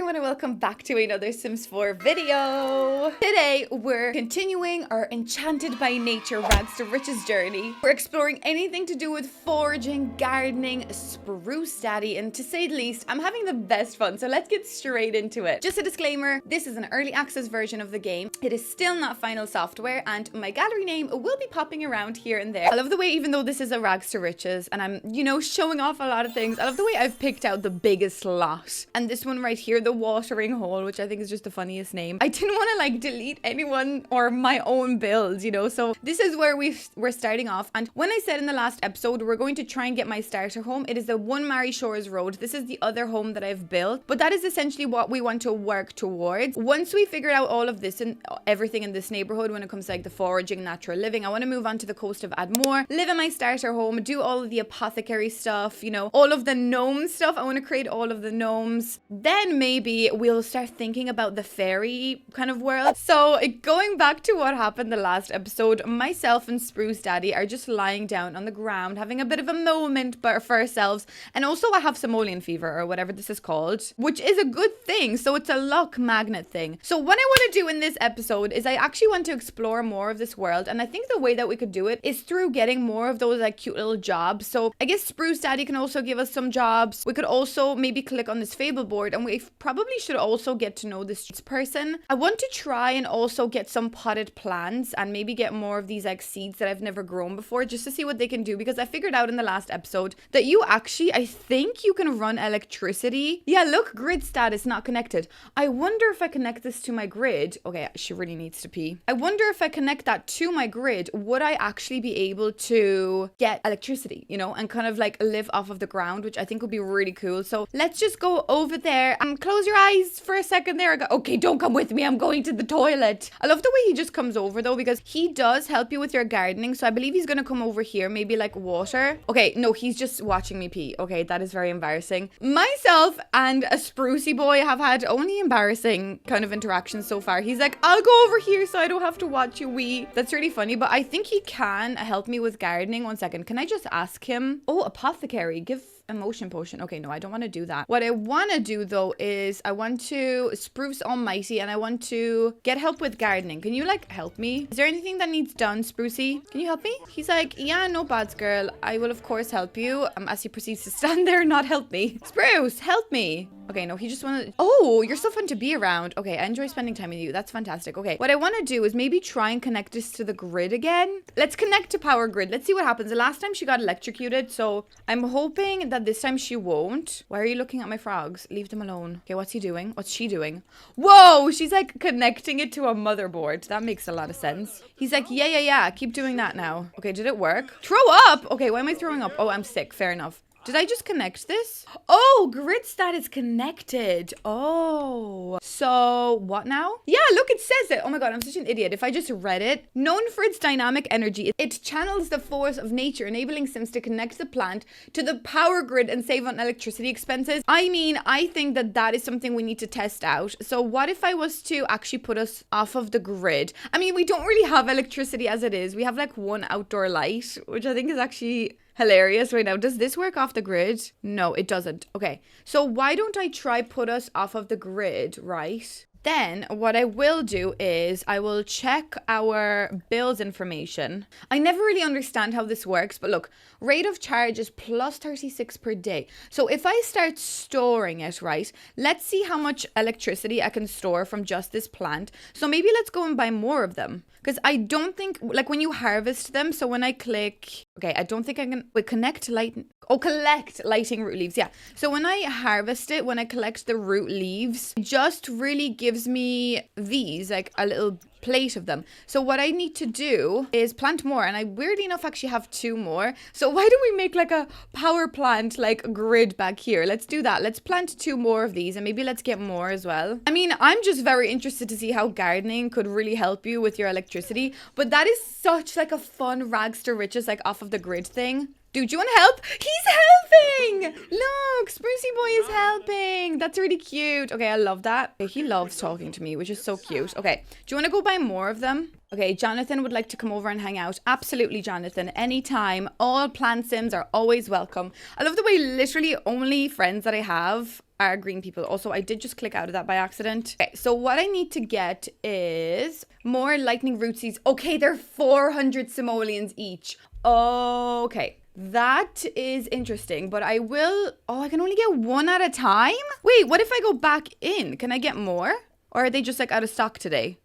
everyone and welcome back to another Sims 4 video. Today we're continuing our Enchanted by Nature Rags to Riches journey. We're exploring anything to do with foraging, gardening, spruce daddy, and to say the least, I'm having the best fun, so let's get straight into it. Just a disclaimer, this is an early access version of the game. It is still not final software and my gallery name will be popping around here and there. I love the way, even though this is a Rags to Riches and I'm, showing off a lot of things, I love the way I've picked out the biggest lot. And this one right here, the watering hole, which I think is just the funniest name. I didn't want to like delete anyone or my own builds, so this is where we're starting off. And when I said in the last episode we're going to try and get my starter home, it is the One Mary Shores Road. This is the other home that I've built, but that is essentially what we want to work towards. Once we figured out all of this and everything in this neighborhood when it comes to like the foraging, natural living, I want to move on to the coast of Admore, live in my starter home, do all of the apothecary stuff, all of the gnome stuff. I want to create all of the gnomes. Then maybe we'll start thinking about the fairy kind of world. So going back to what happened the last episode, myself and Spruce Daddy are just lying down on the ground having a bit of a moment for ourselves. And also I have simoleon fever or whatever this is called, which is a good thing. So it's a luck magnet thing. So what I want to do in this episode is I actually want to explore more of this world. And I think the way that we could do it is through getting more of those like cute little jobs. So I guess Spruce Daddy can also give us some jobs. We could also maybe click on this Fable board and we probably should also get to know this person. I want to try and also get some potted plants and maybe get more of these like seeds that I've never grown before just to see what they can do, because I figured out in the last episode that I think you can run electricity. Yeah, look, grid status not connected. I wonder if I connect this to my grid. Okay, she really needs to pee. I wonder if I connect that to my grid, would I actually be able to get electricity, and kind of like live off of the ground, which I think would be really cool. So let's just go over there and close your eyes for a second there. Okay, don't come with me. I'm going to the toilet. I love the way he just comes over though, because he does help you with your gardening. So I believe he's going to come over here, maybe like water. Okay, no, he's just watching me pee. Okay, that is very embarrassing. Myself and a sprucey boy have had only embarrassing kind of interactions so far. He's like, I'll go over here so I don't have to watch you wee. That's really funny, but I think he can help me with gardening. 1 second. Can I just ask him? Oh, apothecary. Give emotion potion. Okay, no, I don't want to do that. What I want to do though is I want to Spruce Almighty and I want to get help with gardening. Can you like help me? Is there anything that needs done, Sprucey? Can you help me? He's like, yeah, no bads, girl. I will of course help you. As he proceeds to stand there and not help me. Spruce, help me. Okay, no, he just wanted... Oh, you're so fun to be around. Okay, I enjoy spending time with you. That's fantastic. Okay, what I want to do is maybe try and connect this to the grid again. Let's connect to power grid. Let's see what happens. The last time she got electrocuted, so I'm hoping that this time she won't. Why are you looking at my frogs? Leave them alone. Okay, what's he doing? What's she doing? Whoa, she's like connecting it to a motherboard. That makes a lot of sense. He's like, yeah. Keep doing that now. Okay, did it work? Throw up! Okay, why am I throwing up? Oh, I'm sick. Fair enough. Did I just connect this? Oh, grid stat is connected. Oh. So, what now? Yeah, look, it says it. Oh my god, I'm such an idiot. If I just read it. Known for its dynamic energy, it channels the force of nature, enabling Sims to connect the plant to the power grid and save on electricity expenses. I mean, I think that is something we need to test out. So, what if I was to actually put us off of the grid? I mean, we don't really have electricity as it is. We have like one outdoor light, which I think is actually... hilarious right now. Does this work off the grid? No, it doesn't. Okay, so why don't I try put us off of the grid, right? Then what I will do is I will check our bills information. I never really understand how this works, but look, rate of charge is plus 36 per day. So if I start storing it, right, let's see how much electricity I can store from just this plant. So maybe let's go and buy more of them. Because I don't think, like when you harvest them, so when I click, okay, I don't think I can, wait, collect lighting root leaves, yeah. So when I harvest it, when I collect the root leaves, it just really gives me these, like a little plate of them. So what I need to do is plant more, and I weirdly enough actually have 2 more. So why don't we make like a power plant like grid back here? Let's do that. Let's plant 2 more of these and maybe let's get more as well. I mean, I'm just very interested to see how gardening could really help you with your electricity, but that is such like a fun rags to riches like off of the grid thing. Dude, do you want to help? He's helping! Look, Sprucey Boy is helping. That's really cute. Okay, I love that. Okay, he loves talking to me, which is so cute. Okay, do you want to go buy more of them? Okay, Jonathan would like to come over and hang out. Absolutely, Jonathan. Anytime. All plant sims are always welcome. I love the way literally only friends that I have are green people. Also, I did just click out of that by accident. Okay, so what I need to get is more lightning root seeds. Okay, they're 400 simoleons each. Okay. That is interesting, but I will... Oh, I can only get one at a time? Wait, what if I go back in? Can I get more? Or are they just like out of stock today?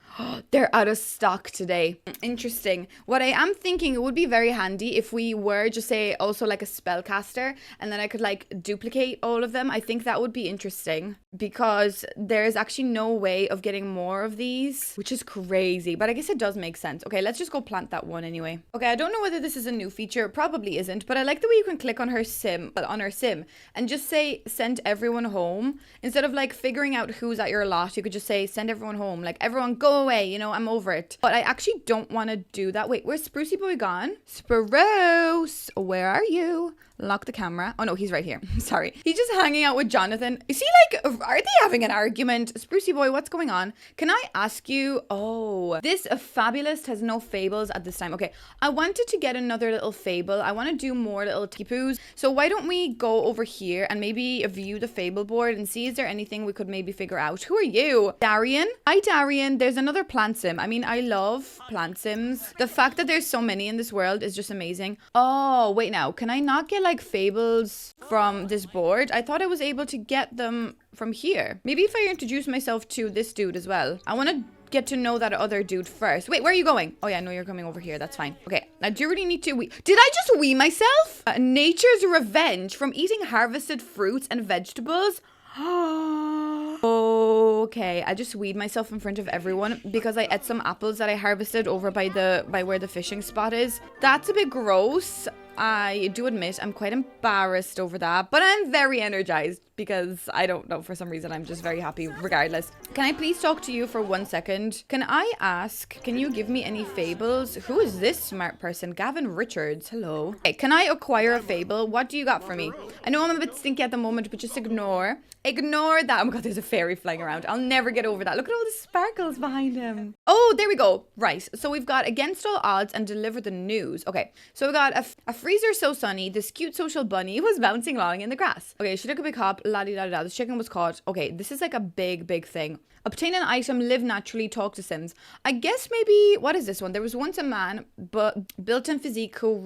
They're out of stock today. Interesting. What I am thinking, it would be very handy if we were just say also like a spellcaster and then I could like duplicate all of them. I think that would be interesting because there's actually no way of getting more of these, which is crazy, but I guess it does make sense. Okay, let's just go plant that one anyway. Okay, I don't know whether this is a new feature. It probably isn't, but I like the way you can click on her sim, and just say send everyone home. Instead of like figuring out who's at your lot, you could just say send everyone home. Like everyone go away, you know, I'm over it. But I actually don't want to do that. Wait, where's Sprucey Boy gone? Spruce, where are you? Lock the camera. Oh no, he's right here. Sorry. He's just hanging out with Jonathan. Is he like, are they having an argument? Sprucey Boy, what's going on? Can I ask you? Oh, this fabulist has no fables at this time. Okay, I wanted to get another little fable. I want to do more little tipoos. So why don't we go over here and maybe view the fable board and see is there anything we could maybe figure out? Who are you? Darian? Hi, Darian. There's another plant sim. I mean, I love plant sims. The fact that there's so many in this world is just amazing. Oh, wait now. Can I not get like fables from this board? I thought I was able to get them from here. Maybe if I introduce myself to this dude as well. I want to get to know that other dude first. Wait, where are you going? Oh yeah, no, you're coming over here. That's fine. Okay, I do really need to wee. Did I just wee myself? Nature's revenge from eating harvested fruits and vegetables. Okay, I just weed myself in front of everyone because I ate some apples that I harvested over by where the fishing spot is. That's a bit gross. I do admit I'm quite embarrassed over that, but I'm very energized because I don't know, for some reason I'm just very happy regardless. Can I please talk to you for 1 second? Can I ask, can you give me any fables? Who is this smart person? Gavin Richards, hello. Okay, can I acquire a fable? What do you got for me? I know I'm a bit stinky at the moment, but just ignore that. Oh my god, there's a fairy flying around. I'll never get over that. Look at all the sparkles behind him. Oh, there we go. Right, so we've got against all odds and deliver the news. Okay, so we got a freezer so sunny, this cute social bunny was bouncing along in the grass. Okay, she took a big hop, la-di-da-da-da, the chicken was caught. Okay, this is like a big thing. Obtain an item, live naturally, talk to Sims. I guess maybe, what is this one? There was once a man, but built-in physique who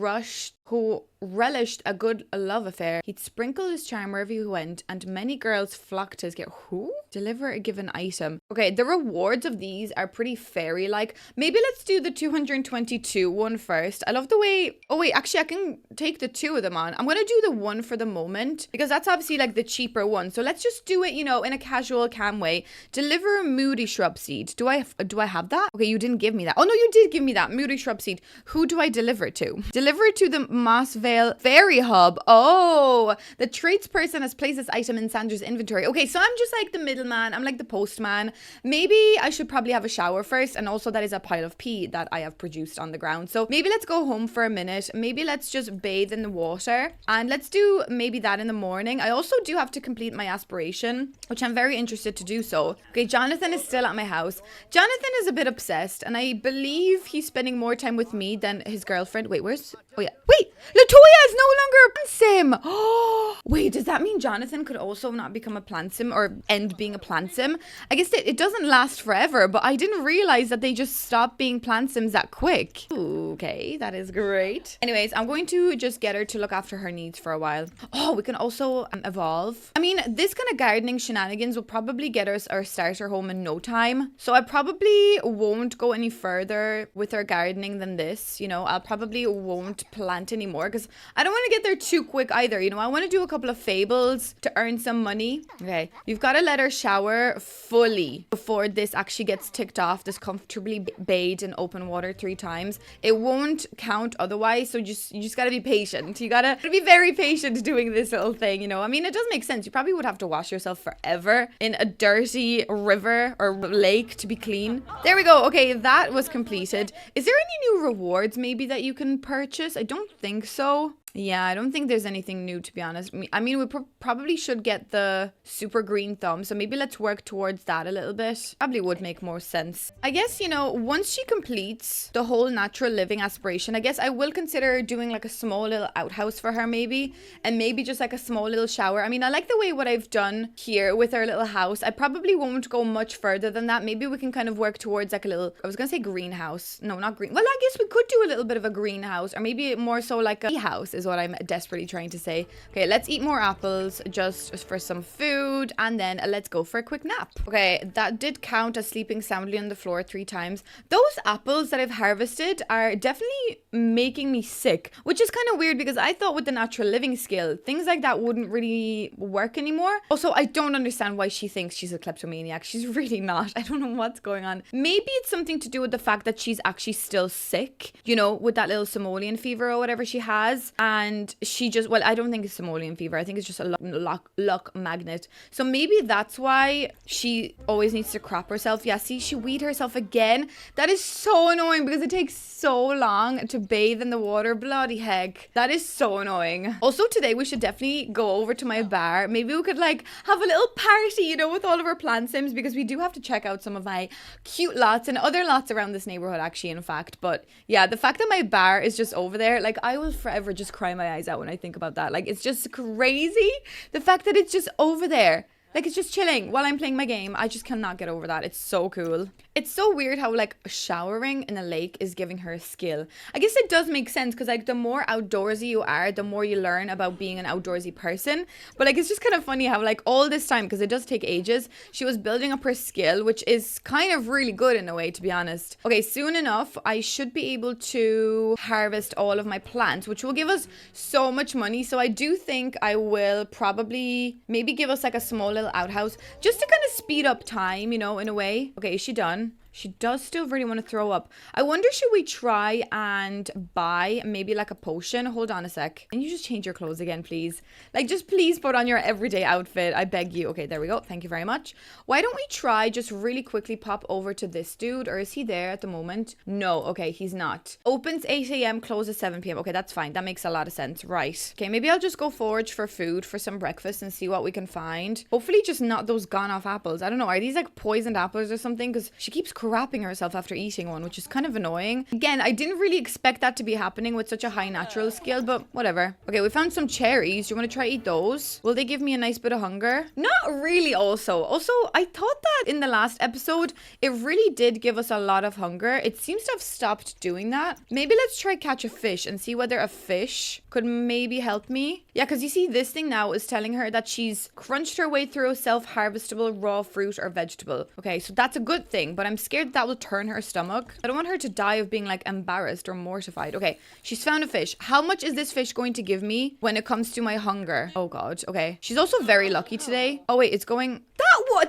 relished a good love affair. He'd sprinkle his charm wherever he went, and many girls flocked to his who? Deliver a given item. Okay, the rewards of these are pretty fairy-like. Maybe let's do the 222 one first. I love the way... Oh wait, actually I can take the 2 of them on. I'm gonna do the 1 for the moment, because that's obviously like the cheaper one. So let's just do it, you know, in a casual, calm way. Deliver a moody shrub seed. Do I have that? Okay, you didn't give me that. Oh no, you did give me that. Moody shrub seed. Who do I deliver it to? Deliver it to the Mossvale Fairy Hub. Oh, the traits person has placed this item in Sandra's inventory. Okay, so I'm just like the middleman. I'm like the postman. Maybe I should probably have a shower first. And also that is a pile of pee that I have produced on the ground. So maybe let's go home for a minute. Maybe let's just bathe in the water. And let's do maybe that in the morning. I also do have to complete my aspiration, which I'm very interested to do so. Okay, Jonathan is still at my house. Jonathan is a bit obsessed. And I believe he's spending more time with me than his girlfriend. Wait, where's... Oh yeah. Wait, Latoya is no longer a plant sim. Oh, wait, does that mean Jonathan could also not become a plant sim or end being a plant sim? I guess it doesn't last forever, but I didn't realize that they just stopped being plant sims that quick. Okay, that is great. Anyways, I'm going to just get her to look after her needs for a while. Oh, we can also evolve. I mean, this kind of gardening shenanigans will probably get us our starter home in no time. So I probably won't go any further with our gardening than this. You know, I'll probably won't plant anymore because I don't want to get there too quick either. You know, I want to do a couple of fables to earn some money. Okay, you've got to let her shower fully before this actually gets ticked off. This comfortably bathed in open water 3 times. It won't count otherwise, so you just got to be patient. You got to be very patient doing this little thing, you know. I mean, it does make sense. You probably would have to wash yourself forever in a dirty river or lake to be clean. There we go. Okay, that was completed. Is there any new rewards maybe that you can purchase? I don't think so. Yeah, I don't think there's anything new, to be honest. I mean, we probably should get the super green thumb. So maybe let's work towards that a little bit. Probably would make more sense. I guess, you know, once she completes the whole natural living aspiration, I guess I will consider doing like a small little outhouse for her maybe. And maybe just like a small little shower. I mean, I like the way what I've done here with our little house. I probably won't go much further than that. Maybe we can kind of work towards like a little, I was going to say greenhouse. No, not green. Well, I guess we could do a little bit of a greenhouse, or maybe more so like a tea house is what I'm desperately trying to say. Okay, let's eat more apples just for some food, and then let's go for a quick nap. Okay, that did count as sleeping soundly on the floor 3 times. Those apples that I've harvested are definitely making me sick, which is kind of weird because I thought with the natural living skill, things like that wouldn't really work anymore. Also, I don't understand why she thinks she's a kleptomaniac. She's really not. I don't know what's going on. Maybe it's something to do with the fact that she's actually still sick, you know, with that little simoleon fever or whatever she has. And she just, well, I don't think it's simoleon fever. I think it's just a luck magnet. So maybe that's why she always needs to crap herself. Yeah, see, she weed herself again. That is so annoying because it takes so long to bathe in the water. Bloody heck. That is so annoying. Also, today we should definitely go over to my bar. Maybe we could like have a little party, you know, with all of our plant sims, because we do have to check out some of my cute lots and other lots around this neighborhood actually, in fact. But yeah, the fact that my bar is just over there, like I will forever just cry my eyes out when I think about that. Like, it's just crazy. The fact that it's just over there. Like, it's just chilling while I'm playing my game. I just cannot get over that. It's so cool. It's so weird how, like, showering in a lake is giving her a skill. I guess it does make sense because, like, the more outdoorsy you are, the more you learn about being an outdoorsy person. But, like, it's just kind of funny how, like, all this time, because it does take ages, she was building up her skill, which is kind of really good in a way, to be honest. Okay, soon enough, I should be able to harvest all of my plants, which will give us so much money. So I do think I will probably maybe give us, like, a small little outhouse just to kind of speed up time, you know, in a way. Okay, is she done? She does still really want to throw up. I wonder, should we try and buy maybe like a potion? Hold on a sec. Can you just change your clothes again, please? Like, just please put on your everyday outfit. I beg you. Okay, there we go. Thank you very much. Why don't we try just really quickly pop over to this dude? Or is he there at the moment? No. Okay, he's not. Opens 8 a.m., closes 7 p.m. Okay, that's fine. That makes a lot of sense. Right. Okay, maybe I'll just go forage for food for some breakfast and see what we can find. Hopefully just not those gone off apples. I don't know. Are these like poisoned apples or something? Because she keeps crapping herself after eating one, which is kind of annoying. Again, I didn't really expect that to be happening with such a high natural skill, but whatever. Okay, we found some cherries. Do you want to try eat those? Will they give me a nice bit of hunger? Not really also. Also, I thought that in the last episode, it really did give us a lot of hunger. It seems to have stopped doing that. Maybe let's try catch a fish and see whether a fish could maybe help me. Yeah, because you see, this thing now is telling her that she's crunched her way through a self-harvestable raw fruit or vegetable. Okay, so that's a good thing, but I'm scared that will turn her stomach. I don't want her to die of being like embarrassed or mortified. Okay, she's found a fish. How much is this fish going to give me when it comes to my hunger? Oh god. Okay, she's also very lucky today. Oh wait, it's going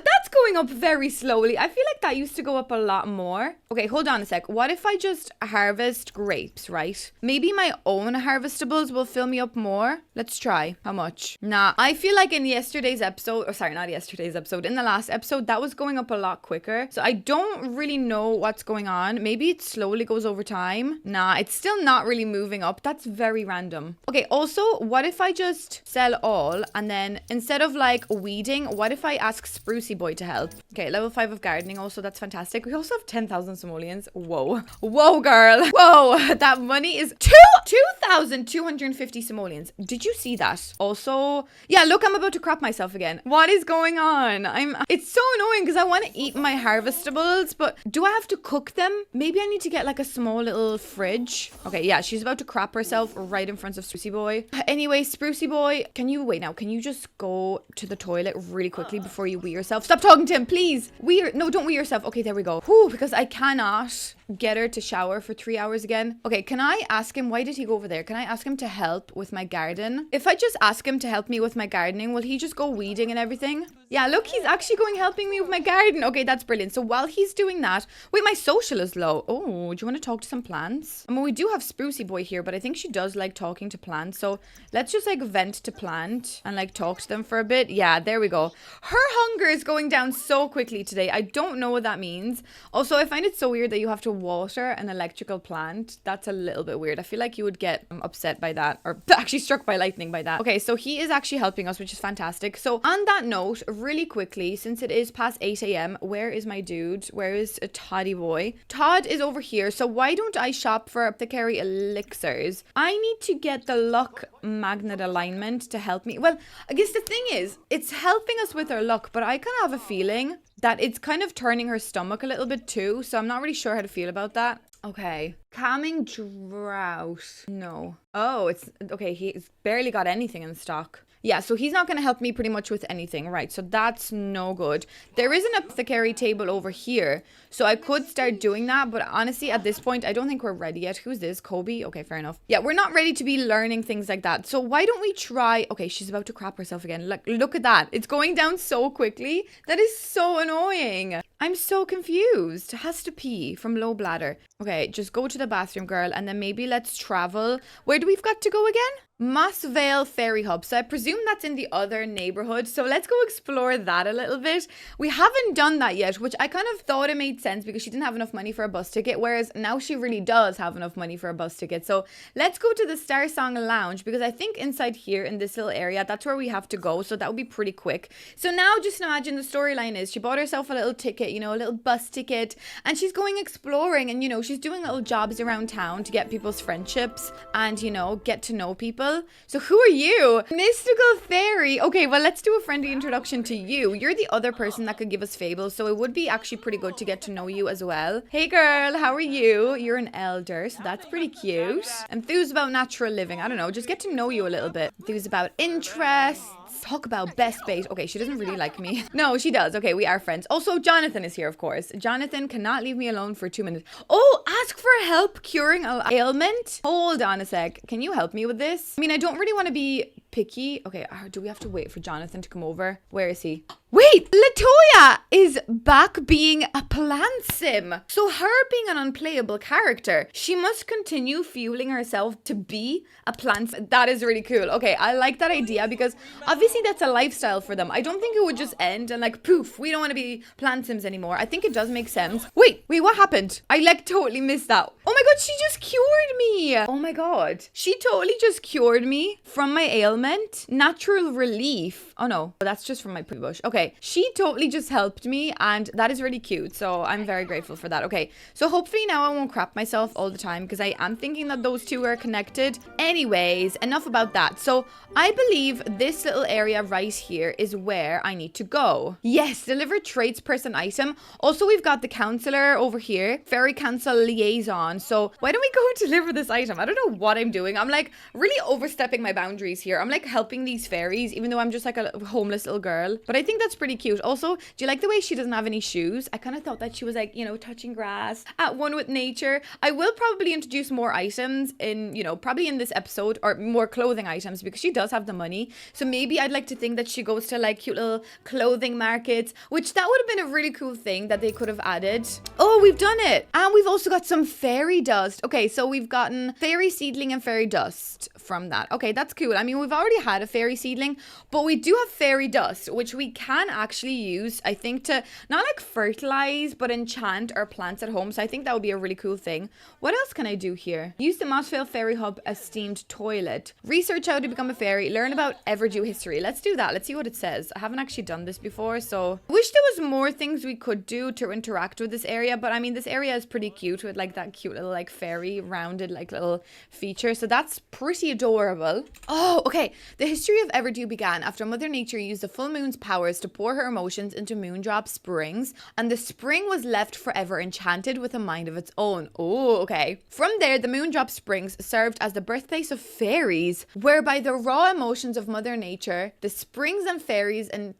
that's going up very slowly. I feel like that used to go up a lot more. Okay, hold on a sec. What if I just harvest grapes, right? Maybe my own harvestables will fill me up more. Let's try. How much? Nah, I feel like in yesterday's episode, or sorry, not yesterday's episode, in the last episode, that was going up a lot quicker. So I don't really know what's going on. Maybe it slowly goes over time. Nah, it's still not really moving up. That's very random. Okay, also, what if I just sell all and then instead of like weeding, what if I ask Sprucey Boy to help? Okay, level 5 of gardening also, that's fantastic. We also have 10,000 simoleons. Whoa. Whoa, girl. Whoa, that money is 2,250 simoleons. Did you see that? Also, yeah, look, I'm about to crap myself again. What is going on? It's so annoying because I want to eat my harvestables, but do I have to cook them? Maybe I need to get like a small little fridge. Okay, yeah, she's about to crap herself right in front of Sprucey Boy. Anyway, Sprucey Boy, can you wait now? Can you just go to the toilet really quickly before you wee yourself? Stop talking to him, please. No, don't wee yourself. Okay, there we go. Whew, because I cannot get her to shower for 3 hours again. Okay, can I ask him, why did he go over there? Can I ask him to help with my garden? If I just ask him to help me with my gardening, will he just go weeding and everything? Yeah, look, he's actually going helping me with my garden. Okay, that's brilliant. So while he's doing that, wait, my social is low. Oh, do you want to talk to some plants? I mean, we do have Sprucey Boy here, but I think she does like talking to plants. So let's just like vent to plant and like talk to them for a bit. Yeah, there we go. Her hunger is going down so quickly today. I don't know what that means. Also, I find it so weird that you have to water an electrical plant. That's a little bit weird. I feel like you would get upset by that, or actually struck by lightning by that. Okay, so he is actually helping us, which is fantastic. So on that note, really quickly, since it is past 8 a.m., where is my dude? Where is a Toddy boy? Todd is over here. So why don't I shop for apothecary elixirs? I need to get the luck magnet alignment to help me. Well, I guess the thing is, it's helping us with our luck, but I kind of have a feeling that it's kind of turning her stomach a little bit too. So I'm not really sure how to feel about that. Okay. Calming drought. No. Oh, it's okay. He's barely got anything in stock. Yeah, so he's not going to help me pretty much with anything, right? So that's no good. There is an apothecary table over here, so I could start doing that. But honestly, at this point, I don't think we're ready yet. Who's this? Kobe? Okay, fair enough. Yeah, we're not ready to be learning things like that. So why don't we try... Okay, she's about to crap herself again. Look at that. It's going down so quickly. That is so annoying. I'm so confused. Has to pee from low bladder. Okay, just go to the bathroom, girl, and then maybe let's travel. Where do we've got to go again? Moss Vale Ferry Hub. So I presume that's in the other neighborhood. So let's go explore that a little bit. We haven't done that yet, which I kind of thought it made sense because she didn't have enough money for a bus ticket, whereas now she really does have enough money for a bus ticket. So let's go to the Star Song Lounge because I think inside here in this little area, that's where we have to go. So that would be pretty quick. So now just imagine the storyline is she bought herself a little ticket, you know, a little bus ticket, and she's going exploring, and, you know, she's doing little jobs around town to get people's friendships and, you know, get to know people. So who are you? Mystical fairy. Okay, well, let's do a friendly introduction to you. You're the other person that could give us fables, so it would be actually pretty good to get to know you as well. Hey girl, how are you? You're an elder, so that's pretty cute. Enthused about natural living. I don't know, just get to know you a little bit. Enthused about interests. Talk about best bait. Okay, she doesn't really like me. No, she does. Okay, we are friends. Also, Jonathan is here, of course. Jonathan cannot leave me alone for 2 minutes. Oh, ask for help curing an ailment. Hold on a sec. Can you help me with this? I mean, I don't really want to be picky. Okay, do we have to wait for Jonathan to come over? Where is he? Wait, Latoya is back being a plant sim. So her being an unplayable character, she must continue fueling herself to be a plant sim. That is really cool. Okay, I like that idea because obviously that's a lifestyle for them. I don't think it would just end and like poof, we don't want to be plant sims anymore. I think it does make sense. Wait, what happened? I like totally missed that. Oh my god, she just cured me. Oh my god. She totally just cured me from my ailment. Natural relief. Oh no, that's just from my pre-bush. Okay, she totally just helped me and that is really cute. So I'm very grateful for that. Okay, so hopefully now I won't crap myself all the time because I am thinking that those two are connected. Anyways, enough about that. So I believe this little area right here is where I need to go. Yes, deliver tradesperson item. Also, we've got the counselor over here, fairy council liaison. So why don't we go deliver this item? I don't know what I'm doing. I'm like really overstepping my boundaries here. I'm like helping these fairies, even though I'm just like a homeless little girl. But I think that's pretty cute. Also, do you like the way she doesn't have any shoes? I kind of thought that she was like, you know, touching grass, at one with nature. I will probably introduce more items in, you know, probably in this episode, or more clothing items because she does have the money. So maybe I'd like to think that she goes to like cute little clothing markets, which that would have been a really cool thing that they could have added. Oh, we've done it. And we've also got some fairy dust. Okay, so we've gotten fairy seedling and fairy dust from that. Okay, that's cool. I mean, we've already had a fairy seedling, but we do have fairy dust, which we can actually use, I think, to not like fertilize, but enchant our plants at home. So I think that would be a really cool thing. What else can I do here? Use the Mossvale Fairy Hub esteemed toilet. Research how to become a fairy. Learn about Everdew history. Let's do that. Let's see what it says. I haven't actually done this before, so I wish there was more things we could do to interact with this area. But I mean, this area is pretty cute with like that cute little like fairy rounded like little feature. So that's pretty adorable. Oh, okay. The history of Everdew began after Mother Nature used the full moon's powers to pour her emotions into Moondrop Springs, and the spring was left forever enchanted with a mind of its own. Oh, okay. From there, the Moondrop Springs served as the birthplace of fairies, whereby the raw emotions of Mother Nature, the springs and fairies in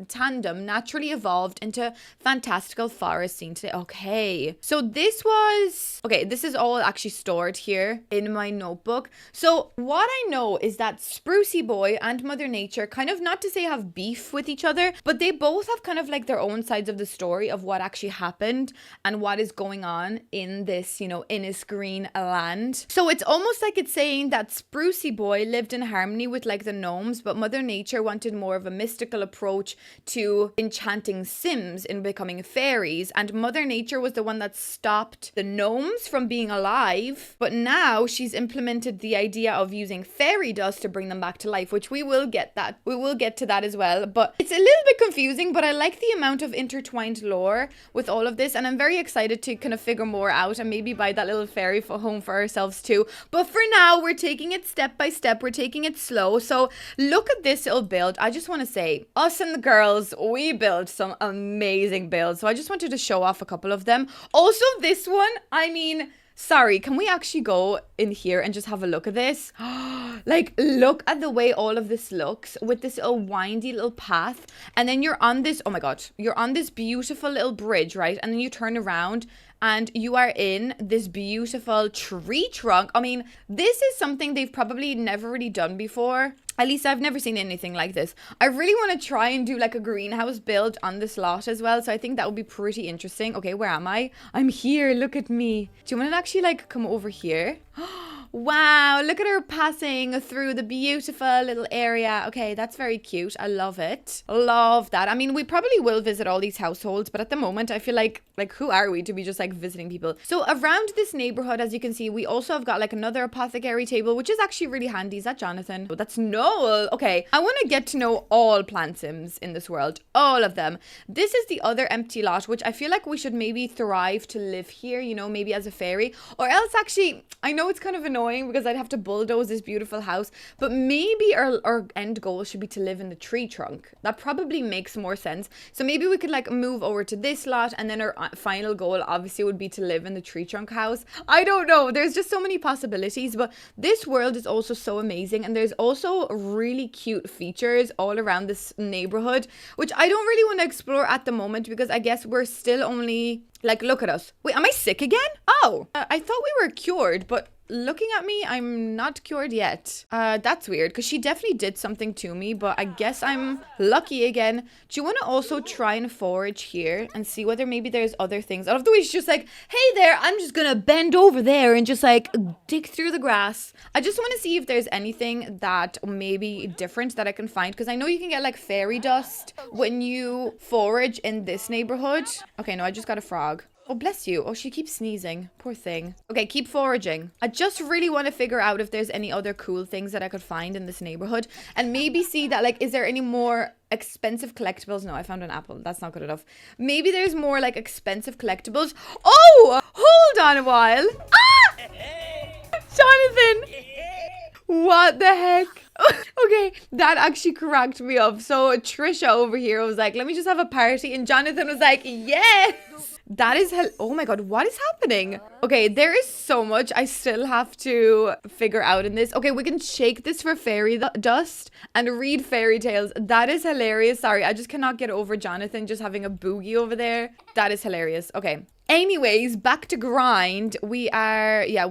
tandem naturally evolved into fantastical forests seen today. say? Okay. So this was... Okay, this is all actually stored here in my notebook. So what I know is that Sprucey Boy and Mother Nature kind of, not to say have beef with each other, but they both have kind of like their own sides of the story of what actually happened and what is going on in this, you know, Innisgreen land. So it's almost like it's saying that Sprucey Boy lived in harmony with like the gnomes, but Mother Nature wanted more of a mystical approach to enchanting Sims in becoming fairies, and Mother Nature was the one that stopped the gnomes from being alive, but now she's implemented the idea of using fairy dust to bring them back to life, which we will get to that as well. But it's a little bit confusing, but I like the amount of intertwined lore with all of this, and I'm very excited to kind of figure more out and maybe buy that little fairy home for ourselves too. But for now, we're taking it step by step. We're taking it slow. So look at this little build. I just want to say, us and the girls, we built some amazing builds. So I just wanted to show off a couple of them. Also, this one, I mean... Sorry, can we actually go in here and just have a look at this? Like, look at the way all of this looks with this little windy little path. And then you're on this, oh my God, you're on this beautiful little bridge, right? And then you turn around and you are in this beautiful tree trunk. I mean, this is something they've probably never really done before. At least I've never seen anything like this. I really want to try and do like a greenhouse build on this lot as well. So I think that would be pretty interesting. Okay, where am I? I'm here. Look at me. Do you want to actually like come over here? Wow, look at her passing through the beautiful little area. Okay, that's very cute. I love it. Love that. I mean, we probably will visit all these households, but at the moment, I feel like who are we to be just like visiting people? So around this neighborhood, as you can see, we also have got like another apothecary table, which is actually really handy. Is that Jonathan? Oh, that's Noel. Okay, I want to get to know all plant sims in this world. All of them. This is the other empty lot, which I feel like we should maybe thrive to live here, you know, maybe as a fairy. Or else actually, I know it's kind of annoying because I'd have to bulldoze this beautiful house, but maybe our end goal should be to live in the tree trunk. That probably makes more sense. So maybe we could like move over to this lot, and then our final goal obviously would be to live in the tree trunk house. I don't know, there's just so many possibilities, but this world is also so amazing, and there's also really cute features all around this neighborhood, which I don't really want to explore at the moment because I guess we're still only like, look at us. Wait, am I sick again? Oh, I thought we were cured, but looking at me, I'm not cured yet. That's weird because she definitely did something to me, but I guess I'm lucky again. Do you want to also try and forage here and see whether maybe there's other things? I love the way she's just like, hey there, I'm just gonna bend over there and just like dig through the grass. I just want to see if there's anything that maybe different that I can find, because I know you can get like fairy dust when you forage in this neighborhood. Okay, no, I just got a frog. Oh, bless you. Oh, she keeps sneezing. Poor thing. Okay, keep foraging. I just really want to figure out if there's any other cool things that I could find in this neighborhood. And maybe see that, like, is there any more expensive collectibles? No, I found an apple. That's not good enough. Maybe there's more, like, expensive collectibles. Oh! Hold on a while. Ah! Jonathan! What the heck? Okay, that actually cracked me up. So Trisha over here was like, let me just have a party. And Jonathan was like, yes! That is oh my God, what is happening? Okay, there is so much I still have to figure out in this. Okay, we can shake this for fairy dust and read fairy tales. That is hilarious. Sorry, I just cannot get over Jonathan just having a boogie over there. That is hilarious. Okay. Anyways, back to grind. We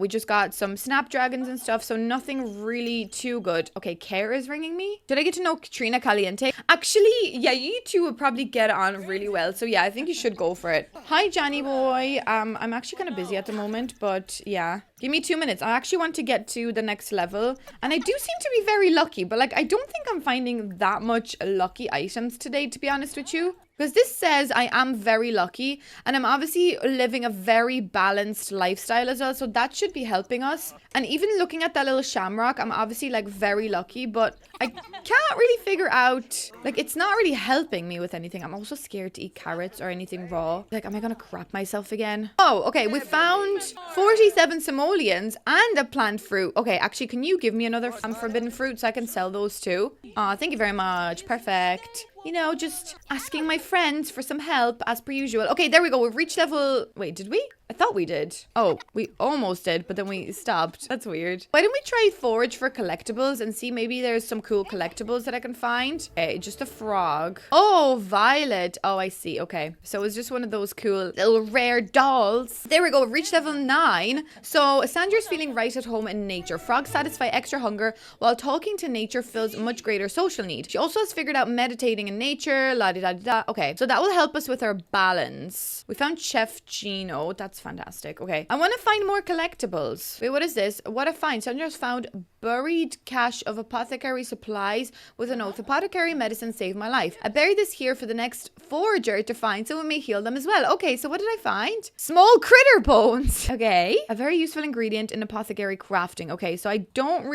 just got some snapdragons and stuff, so nothing really too good. Okay, Care is ringing me. Did I get to know Katrina Caliente? Actually, yeah, you two would probably get on really well, so yeah, I think you should go for it. Hi, Johnny boy. I'm actually kind of busy at the moment, but yeah. Give me 2 minutes. I actually want to get to the next level, and I do seem to be very lucky, but like, I don't think I'm finding that much lucky items today, to be honest with you. Because this says I am very lucky, and I'm obviously living a very balanced lifestyle as well, so that should be helping us. And even looking at that little shamrock, I'm obviously like very lucky, but I can't really figure out, like, it's not really helping me with anything. I'm also scared to eat carrots or anything raw. Like, am I gonna crap myself again? Oh, okay, we found 47 simoleons and a plant fruit. Okay, actually, can you give me another forbidden fruit so I can sell those too? Aw, thank you very much. Perfect. you know, just asking my friends for some help as per usual. Okay, there we go. We've reached level... Wait, did we? I thought we did. Oh, we almost did, but then we stopped. That's weird. Why don't we try forage for collectibles and see maybe there's some cool collectibles that I can find? Okay, just a frog. Oh, Violet. Oh, I see. Okay. So it's just one of those cool little rare dolls. There we go. We've reached level 9. So Sandra's feeling right at home in nature. Frogs satisfy extra hunger, while talking to nature fills much greater social need. She also has figured out meditating in nature. La-di-da-di-da. Okay, so that will help us with our balance. We found Chef Gino. That's fantastic. Okay, I want to find more collectibles. Wait, what is this? What I find? Sandra's found buried cache of apothecary supplies with an oath. Apothecary medicine saved my life. I buried this here for the next forager to find so it may heal them as well. Okay, so what did I find? Small critter bones. Okay, a very useful ingredient in apothecary crafting. Okay, so I don't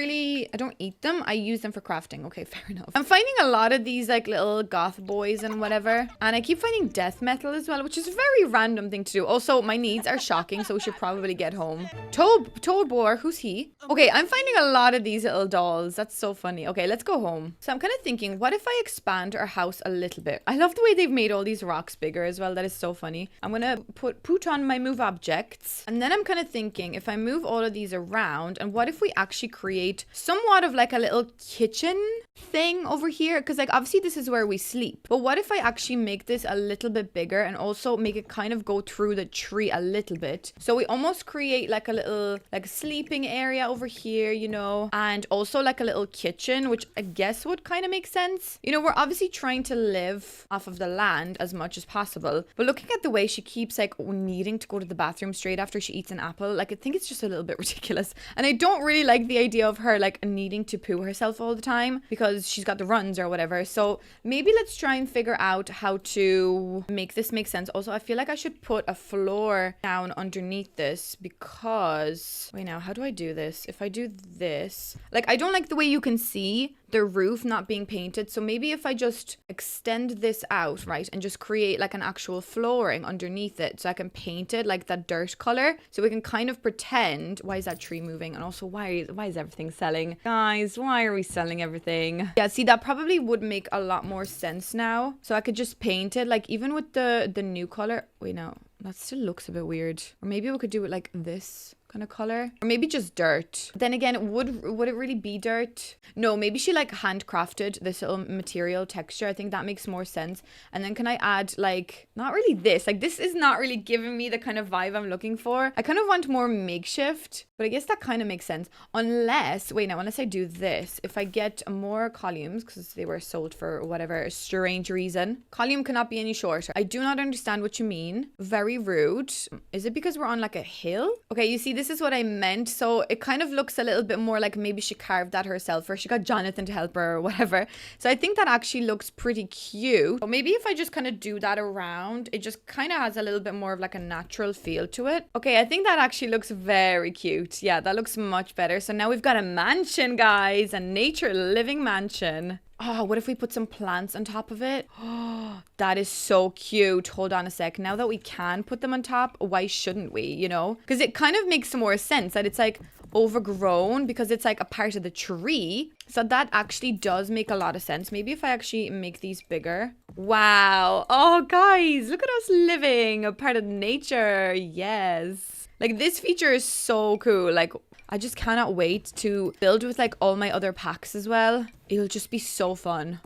eat them. I use them for crafting. Okay, fair enough. I'm finding a lot of these like little goth boys and whatever. And I keep finding death metal as well, which is a very random thing to do. Also, my needs are shocking, so we should probably get home. Toadboar, who's he? Okay, I'm finding a lot of these little dolls. That's so funny. Okay, let's go home. So I'm kind of thinking, what if I expand our house a little bit? I love the way they've made all these rocks bigger as well. That is so funny. I'm gonna put on my move objects, and then I'm kind of thinking if I move all of these around, and what if we actually create somewhat of like a little kitchen thing over here? Because like obviously this is where we sleep, but what if I actually make this a little bit bigger and also make it kind of go through the tree a little bit, so we almost create like a little like sleeping area over here, you know, and also like a little kitchen, which I guess would kind of make sense. You know, we're obviously trying to live off of the land as much as possible, but looking at the way she keeps like needing to go to the bathroom straight after she eats an apple, like I think it's just a little bit ridiculous, and I don't really like the idea of her like needing to poo herself all the time because she's got the runs or whatever. So maybe let's try and figure out how to make this make sense. Also, I feel like I should put a floor down underneath this because wait, now how do I do this? If I do this, like I don't like the way you can see the roof not being painted, so maybe if I just extend this out, right, and just create like an actual flooring underneath it so I can paint it like that dirt color, so we can kind of pretend. Why is that tree moving? And also why is everything selling? Guys, why are we selling everything? Yeah, see, that probably would make a lot more sense now. So I could just paint it like even with the new color. Wait, no, that still looks a bit weird. Or maybe we could do it like this kind of color, or maybe just dirt. But then again, would it really be dirt? No, maybe she like handcrafted this little material texture. I think that makes more sense. And then can I add like, not really this, like this is not really giving me the kind of vibe I'm looking for. I kind of want more makeshift, but I guess that kind of makes sense. Unless, wait, now unless I do this, if I get more columns, because they were sold for whatever strange reason. Column cannot be any shorter. I do not understand what you mean. Very rude. Is it because we're on like a hill? Okay, you see, this is what I meant. So it kind of looks a little bit more like maybe she carved that herself, or she got Jonathan to help her or whatever. So I think that actually looks pretty cute. But maybe if I just kind of do that around, it just kind of has a little bit more of like a natural feel to it. Okay, I think that actually looks very cute. Yeah, that looks much better. So now we've got a mansion, guys, a nature living mansion. Oh, what if we put some plants on top of it? Oh, that is so cute. Hold on a sec. Now that we can put them on top, why shouldn't we, you know? Because it kind of makes more sense that it's like overgrown because it's like a part of the tree. So that actually does make a lot of sense. Maybe if I actually make these bigger. Wow. Oh, guys, look at us living a part of nature. Yes. Like this feature is so cool. Like I just cannot wait to build with like all my other packs as well. It'll just be so fun.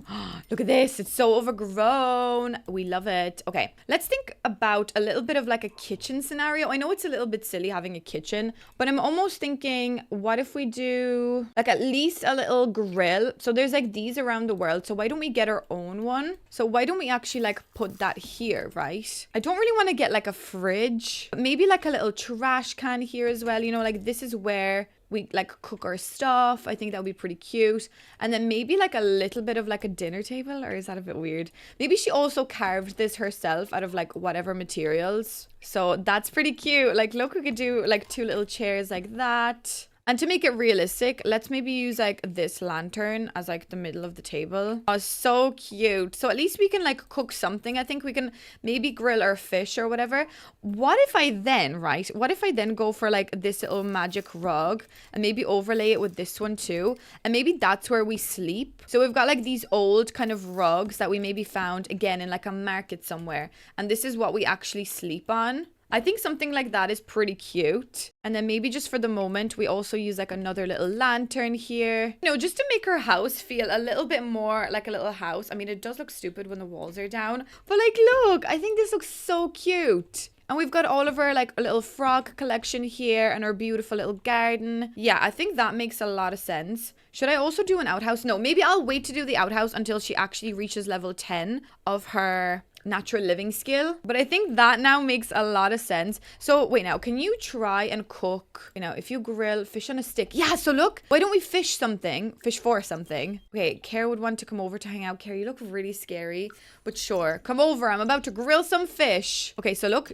Look at this. It's so overgrown. We love it. Okay, let's think about a little bit of like a kitchen scenario. I know it's a little bit silly having a kitchen, but I'm almost thinking, what if we do like at least a little grill? So there's like these around the world. So why don't we get our own one? So why don't we actually like put that here, right? I don't really want to get like a fridge, but maybe like a little trash can here as well. You know, like this is where we like cook our stuff. I think that would be pretty cute. And then maybe like a little bit of like a dinner table, or is that a bit weird? Maybe she also carved this herself out of like whatever materials. So that's pretty cute. Like look, we could do like two little chairs like that. And to make it realistic, let's maybe use like this lantern as like the middle of the table. Oh, so cute. So at least we can like cook something. I think we can maybe grill our fish or whatever. What if I then, right? What if I then go for like this little magic rug and maybe overlay it with this one too? And maybe that's where we sleep. So we've got like these old kind of rugs that we maybe found again in like a market somewhere. And this is what we actually sleep on. I think something like that is pretty cute. And then maybe just for the moment, we also use like another little lantern here. You know, just to make her house feel a little bit more like a little house. I mean, it does look stupid when the walls are down. But like, look, I think this looks so cute. And we've got all of our like a little frog collection here and our beautiful little garden. Yeah, I think that makes a lot of sense. Should I also do an outhouse? No, maybe I'll wait to do the outhouse until she actually reaches level 10 of her natural living skill. But I think that now makes a lot of sense. So wait, now can you try and cook, you know, if you grill fish on a stick? Yeah, so look, why don't we fish for something? Okay, Care would want to come over to hang out. Care, you look really scary, but sure, come over. I'm about to grill some fish. Okay, so look,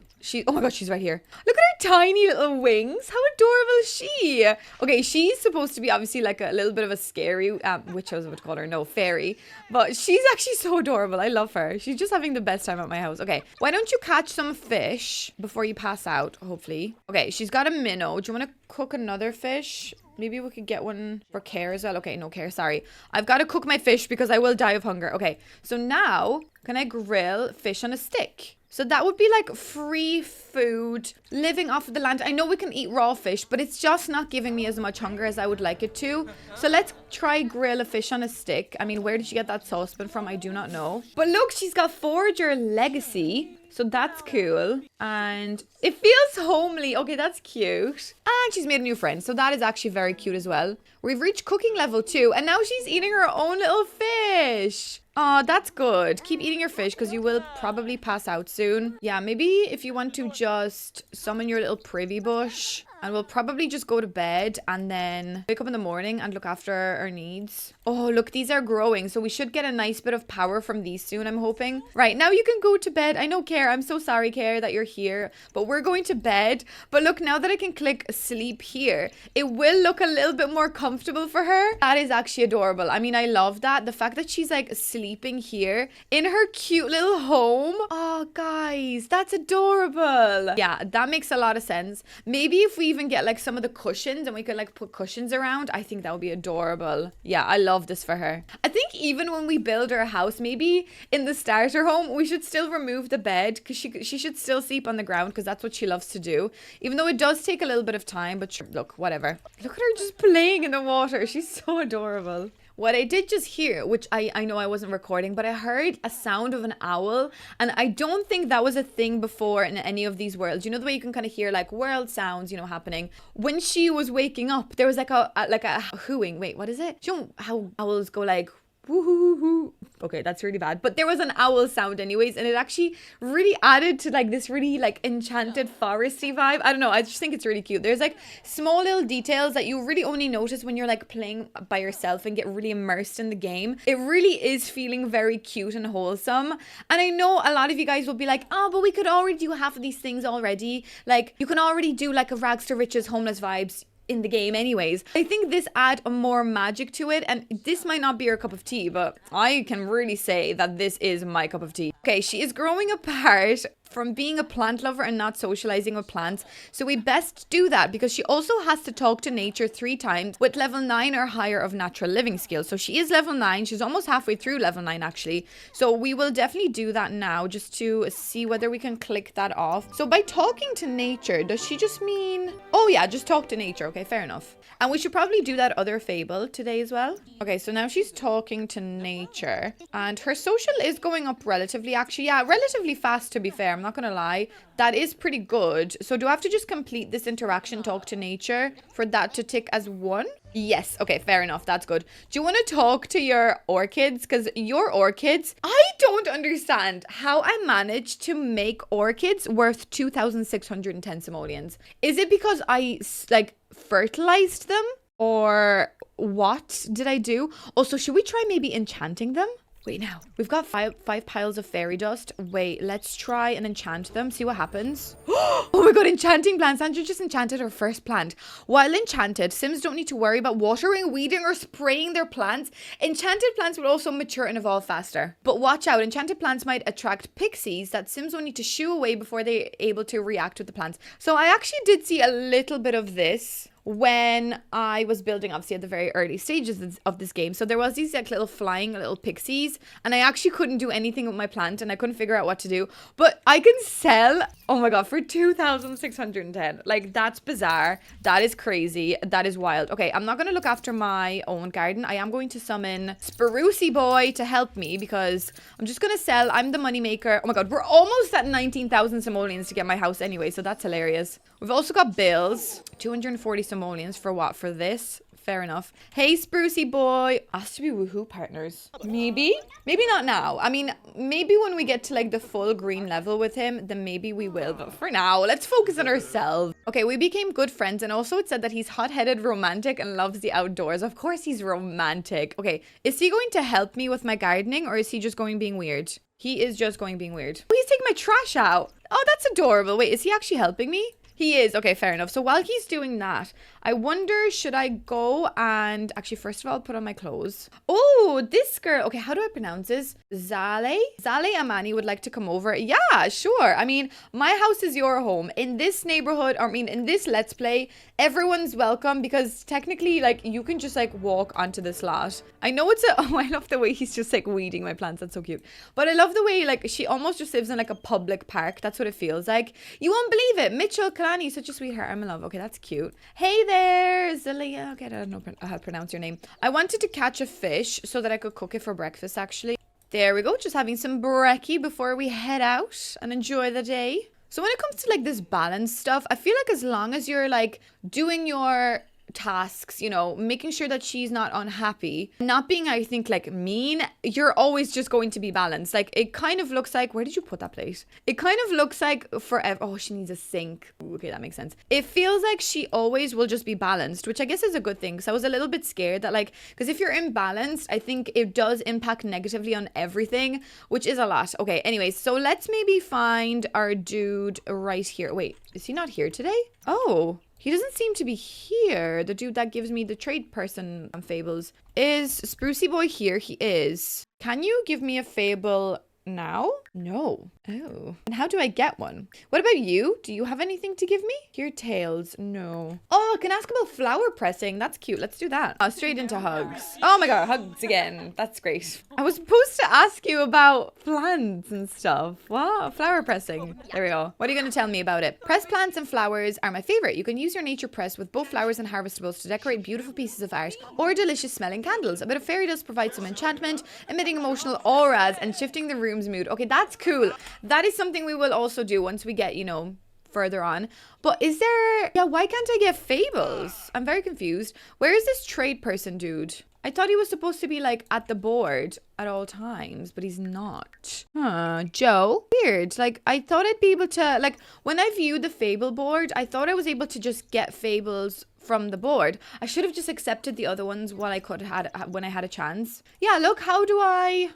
oh my god, she's right here. Look at her tiny little wings. How adorable is she? Okay, she's supposed to be obviously like a little bit of a scary witch, I was about to call her, no, fairy, but she's actually so adorable. I love her. She's just having the best time at my house. Okay, why don't you catch some fish before you pass out, hopefully. Okay, she's got a minnow. Do you want to cook another fish? Maybe we could get one for Care as well. Okay, no, Care, sorry. I've got to cook my fish because I will die of hunger. Okay, so now can I grill fish on a stick? So that would be like free food, living off of the land. I know we can eat raw fish, but it's just not giving me as much hunger as I would like it to. So let's try grill a fish on a stick. I mean, where did she get that saucepan from? I do not know. But look, she's got Forager Legacy. So that's cool. And it feels homely. Okay, that's cute. And she's made a new friend. So that is actually very cute as well. We've reached cooking level 2. And now she's eating her own little fish. Oh, that's good. Keep eating your fish because you will probably pass out soon. Yeah, maybe if you want to just summon your little privy bush. And we'll probably just go to bed and then wake up in the morning and look after our needs. Oh, look, these are growing. So we should get a nice bit of power from these soon, I'm hoping. Right, now you can go to bed. I know, Care, I'm so sorry, Care, that you're here. But we're going to bed. But look, now that I can click sleep here, it will look a little bit more comfortable for her. That is actually adorable. I mean, I love that. The fact that she's like sleeping here in her cute little home. Oh, guys, that's adorable. Yeah, that makes a lot of sense. Maybe if we even get like some of the cushions and we could like put cushions around, I think that would be adorable. Yeah, I love this for her. I think even when we build her house, maybe in the starter home, we should still remove the bed because she should still sleep on the ground because that's what she loves to do. Even though it does take a little bit of time, but sure, look, whatever. Look at her just playing in the water. She's so adorable. What I did just hear, which I know I wasn't recording, but I heard a sound of an owl. And I don't think that was a thing before in any of these worlds. You know the way you can kind of hear like world sounds, you know, happening. When she was waking up, there was like a hooing. Wait, what is it? Do you know how owls go like woo-hoo-hoo-hoo? Okay, that's really bad. But there was an owl sound anyways, and it actually really added to like this really like enchanted foresty vibe. I don't know, I just think it's really cute. There's like small little details that you really only notice when you're like playing by yourself and get really immersed in the game. It really is feeling very cute and wholesome. And I know a lot of you guys will be like, oh, but we could already do half of these things already. Like you can already do like a rags to riches homeless vibes in the game anyways. I think this add more magic to it, and this might not be your cup of tea, but I can really say that this is my cup of tea. Okay, she is growing apart from being a plant lover and not socializing with plants. So we best do that because she also has to talk to nature 3 times with level 9 or higher of natural living skills. So she is level 9. She's almost halfway through level 9 actually. So we will definitely do that now just to see whether we can click that off. So by talking to nature, does she just mean... Oh yeah, just talk to nature. Okay, fair enough. And we should probably do that other fable today as well. Okay, so now she's talking to nature and her social is going up relatively, actually. Yeah, relatively fast to be fair. I'm not gonna lie. That is pretty good. So do I have to just complete this interaction, talk to nature, for that to tick as 1? Yes. Okay, fair enough. That's good. Do you want to talk to your orchids? Because your orchids, I don't understand how I managed to make orchids worth 2,610 simoleons. Is it because I like fertilized them? Or what did I do? Also, should we try maybe enchanting them? Wait, now. We've got five piles of fairy dust. Wait, let's try and enchant them. See what happens. Oh my god, enchanting plants. Sandra just enchanted her first plant. While enchanted, Sims don't need to worry about watering, weeding, or spraying their plants. Enchanted plants will also mature and evolve faster. But watch out, enchanted plants might attract pixies that Sims will need to shoo away before they're able to react with the plants. So I actually did see a little bit of this when I was building, obviously at the very early stages of this game. So there was these like little flying little pixies, and I actually couldn't do anything with my plant, and I couldn't figure out what to do. But I can sell, oh my god, for 2,610. Like, that's bizarre. That is crazy. That is wild. Okay, I'm not going to look after my own garden. I am going to summon Sprucey Boy to help me, because I'm just going to sell. I'm the money maker. Oh my god, we're almost at 19,000 simoleons to get my house anyway, so that's hilarious. We've also got bills. 240 simoleons for what? For this? Fair enough. Hey, Sprucey Boy. Has to be woohoo partners. Maybe? Maybe not now. I mean, maybe when we get to like the full green level with him, then maybe we will. But for now, let's focus on ourselves. Okay, we became good friends, and also it said that he's hot-headed, romantic, and loves the outdoors. Of course he's romantic. Okay, is he going to help me with my gardening, or is he just going being weird? He is just going being weird. Oh, he's taking my trash out. Oh, that's adorable. Wait, is he actually helping me? He is. Okay, fair enough. So while he's doing that, I wonder, should I go and actually, first of all, put on my clothes? Oh, this girl. Okay, how do I pronounce this? Zale? Zale Amani would like to come over. Yeah, sure. I mean, my house is your home. In this neighborhood, I mean, in this Let's Play, everyone's welcome, because technically, like, you can just, like, walk onto this lot. I know it's a... Oh, I love the way he's just, like, weeding my plants. That's so cute. But I love the way, like, she almost just lives in, like, a public park. That's what it feels like. You won't believe it. Mitchell Kalani, such a sweetheart. I'm in love. Okay, that's cute. Hey there, Zelia. Okay, I don't know how to pronounce your name. I wanted to catch a fish so that I could cook it for breakfast, actually. There we go. Just having some brekkie before we head out and enjoy the day. So when it comes to like this balance stuff, I feel like as long as you're like doing your tasks, you know, making sure that she's not unhappy, not being, I think, like mean, you're always just going to be balanced. Like, it kind of looks like, where did you put that plate? It kind of looks like forever. Oh, she needs a sink. Ooh, okay, that makes sense. It feels like she always will just be balanced, which I guess is a good thing. So I was a little bit scared that, like, because if you're imbalanced, I think it does impact negatively on everything, which is a lot. Okay, anyways, so let's maybe find our dude right here. Wait, is he not here today? Oh, he doesn't seem to be here. The dude that gives me the trade person on Fables. Is Sprucey Boy here? He is. Can you give me a Fable now? No. Oh. And how do I get one? What about you? Do you have anything to give me? Your tails. No. Oh, I can ask about flower pressing. That's cute. Let's do that. Straight into hugs. Oh my god, hugs again. That's great. I was supposed to ask you about plants and stuff. What? Flower pressing. There we go. What are you going to tell me about it? Pressed plants and flowers are my favorite. You can use your nature press with both flowers and harvestables to decorate beautiful pieces of art or delicious smelling candles. A bit of fairy dust provides some enchantment, emitting emotional auras and shifting the room's mood. Okay, that's cool. That is something we will also do once we get, you know, further on. But is there... Yeah, why can't I get Fables? I'm very confused. Where is this trade person dude? I thought he was supposed to be, like, at the board at all times, but he's not. Huh, Joe? Weird. Like, I thought I'd be able to... Like, when I viewed the Fable board, I thought I was able to just get Fables from the board. I should have just accepted the other ones while I could when I had a chance. Yeah, look, how do I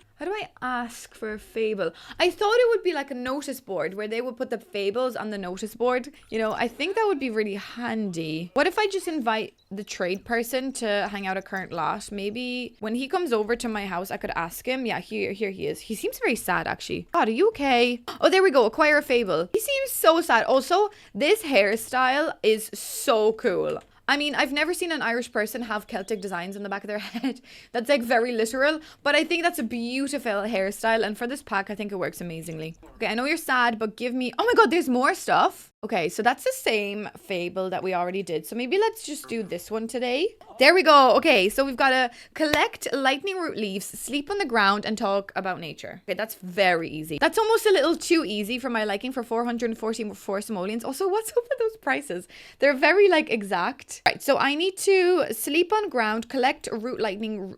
ask for a Fable? I thought it would be like a notice board where they would put the Fables on the notice board. You know, I think that would be really handy. What if I just invite the trade person to hang out a current lot? Maybe when he comes over to my house, I could ask him. Yeah, here he is. He seems very sad, actually. God, are you okay? Oh, there we go. Acquire a Fable. He seems so sad. Also, this hairstyle is so cool. I mean, I've never seen an Irish person have Celtic designs on the back of their head. That's like very literal, but I think that's a beautiful hairstyle. And for this pack, I think it works amazingly. Okay, I know you're sad, but give me... Oh my god, there's more stuff. Okay, so that's the same Fable that we already did. So maybe let's just do this one today. There we go. Okay, so we've got to collect lightning root leaves, sleep on the ground, and talk about nature. Okay, that's very easy. That's almost a little too easy for my liking for 444 simoleons. Also, what's up with those prices? They're very, like, exact. Right, so I need to sleep on ground, collect root lightning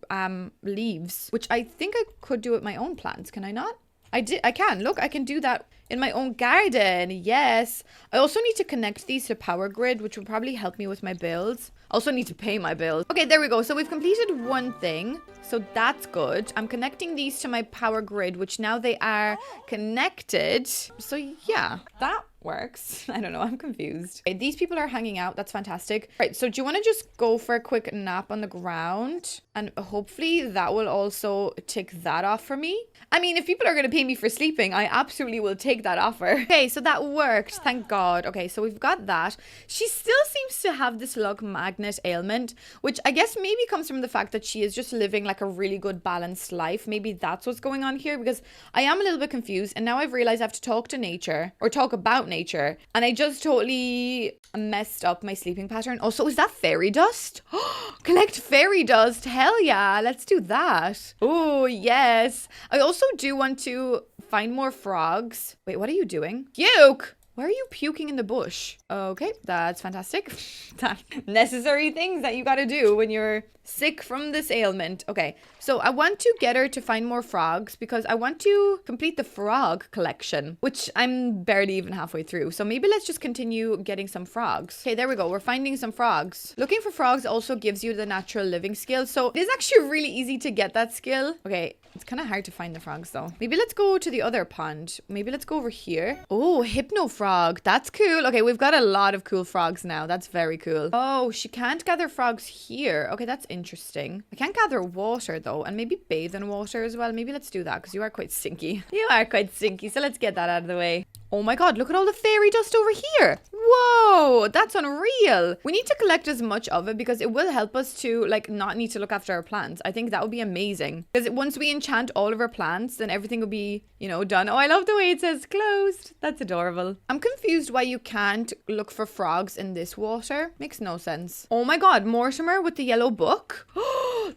leaves, which I think I could do with my own plants. Can I not? I can. Look, I can do that in my own garden. Yes. I also need to connect these to power grid, which will probably help me with my builds. Also need to pay my bills. Okay, there we go. So we've completed one thing. So that's good. I'm connecting these to my power grid, which now they are connected. So yeah, that works. I don't know. I'm confused. Okay, these people are hanging out. That's fantastic. Right. So do you want to just go for a quick nap on the ground? And hopefully that will also tick that off for me. I mean, if people are going to pay me for sleeping, I absolutely will take that offer. Okay, so that worked. Thank God. Okay, so we've got that. She still seems to have this lug magnet ailment, which I guess maybe comes from the fact that she is just living like a really good balanced life. Maybe that's what's going on here, because I am a little bit confused. And now I've realized I have to talk to nature, or talk about nature. And I just totally messed up my sleeping pattern. Also, is that fairy dust? Collect fairy dust. Hell yeah, let's do that. Oh, yes. I also do want to find more frogs. Wait, what are you doing? Puke! Why are you puking in the bush? Okay, that's fantastic. Necessary things that you gotta do when you're sick from this ailment. Okay, so I want to get her to find more frogs because I want to complete the frog collection, which I'm barely even halfway through. So maybe let's just continue getting some frogs. Okay, there we go. We're finding some frogs. Looking for frogs also gives you the natural living skill. So it is actually really easy to get that skill. Okay, it's kind of hard to find the frogs though. Maybe let's go to the other pond. Maybe let's go over here. Oh, hypno frog. That's cool. Okay, we've got a lot of cool frogs now. That's very cool. Oh, she can't gather frogs here. Okay, that's interesting. I can't gather water though, and maybe bathe in water as well. Maybe let's do that because you are quite stinky. You are quite stinky, so let's get that out of the way. Oh my God, look at all the fairy dust over here. Whoa, that's unreal. We need to collect as much of it because it will help us to like not need to look after our plants. I think that would be amazing because once we enchant all of our plants, then everything will be, you know, done. Oh, I love the way it says closed. That's adorable. I'm confused why you can't look for frogs in this water. Makes no sense. Oh my God, Mortimer with the yellow book.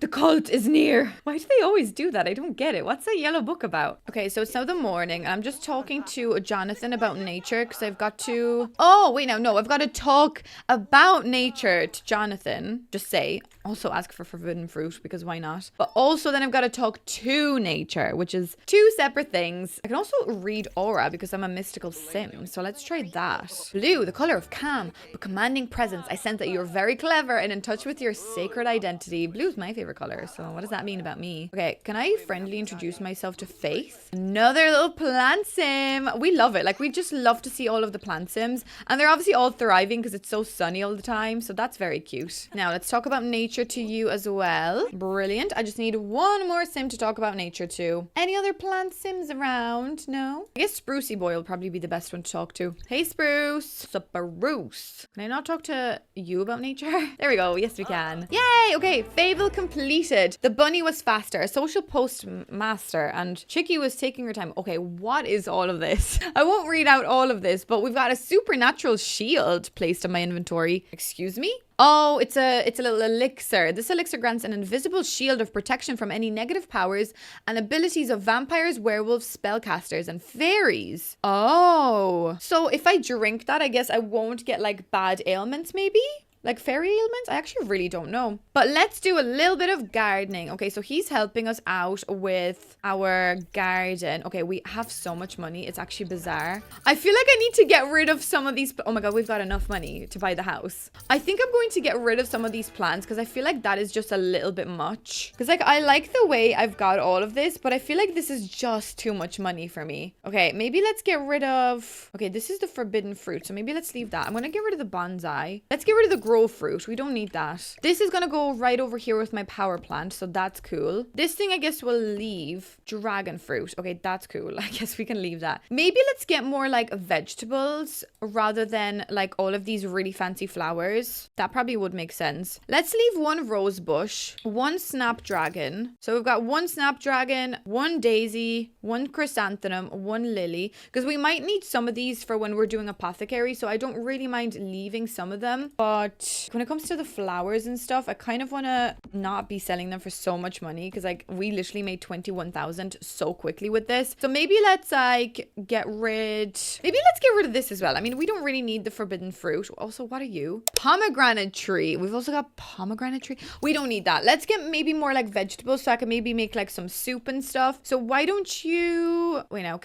The cult is near. Why do they always do that? I don't get it. What's that yellow book about? Okay, so it's now the morning and I'm just talking to Jonathan about nature because I've got to... Oh, wait, no, I've got to talk about nature to Jonathan. Just say. Also ask for forbidden fruit because why not? But also then I've got to talk to nature, which is two separate things. I can also read aura because I'm a mystical sim. So let's try that. Blue, the color of calm, but commanding presence. I sense that you're very clever and in touch with your sacred identity. Blue is my favorite color. So what does that mean about me? Okay, can I friendly introduce myself to Faith? Another little plant sim. We love it. Like we just love to see all of the plant sims. And they're obviously all thriving because it's so sunny all the time. So that's very cute. Now let's talk about nature to you as well. Brilliant. I just need one more sim to talk about nature to. Any other plant sims around? No? I guess Sprucey Boy will probably be the best one to talk to. Hey Spruce. Spruce. Can I not talk to you about nature? There we go. Yes, we can. Yay! Okay, Fable completed. The bunny was faster. A social postmaster and Chicky was taking her time. Okay, what is all of this? I won't read out all of this, but we've got a supernatural shield placed in my inventory. Excuse me? Oh, it's a little elixir. This elixir grants an invisible shield of protection from any negative powers and abilities of vampires, werewolves, spellcasters, and fairies. Oh. So if I drink that, I guess I won't get like bad ailments maybe? Like fairy ailments? I actually really don't know. But let's do a little bit of gardening. Okay, so he's helping us out with our garden. Okay, we have so much money. It's actually bizarre. I feel like I need to get rid of some of these. Oh my God, we've got enough money to buy the house. I think I'm going to get rid of some of these plants because I feel like that is just a little bit much. Because like I like the way I've got all of this, but I feel like this is just too much money for me. Okay, maybe let's get rid of... Okay, this is the forbidden fruit. So maybe let's leave that. I'm going to get rid of the bonsai. Let's get rid of the grow fruit. We don't need that. This is gonna go right over here with my power plant, so that's cool. This thing I guess will leave. Dragon fruit. Okay, that's cool. I guess we can leave that. Maybe let's get more like vegetables rather than like all of these really fancy flowers. That probably would make sense. Let's leave one rose bush, one snapdragon. So we've got one snapdragon, one daisy, one chrysanthemum, one lily, because we might need some of these for when we're doing apothecary, so I don't really mind leaving some of them. But when it comes to the flowers and stuff, I kind of want to not be selling them for so much money because like we literally made 21,000 so quickly with this. So maybe let's like get rid of this as well. I mean, we don't really need the forbidden fruit. Also, what are you? Pomegranate tree. We've also got pomegranate tree. We don't need that. Let's get maybe more like vegetables so I can maybe make like some soup and stuff. So why don't you... Wait now,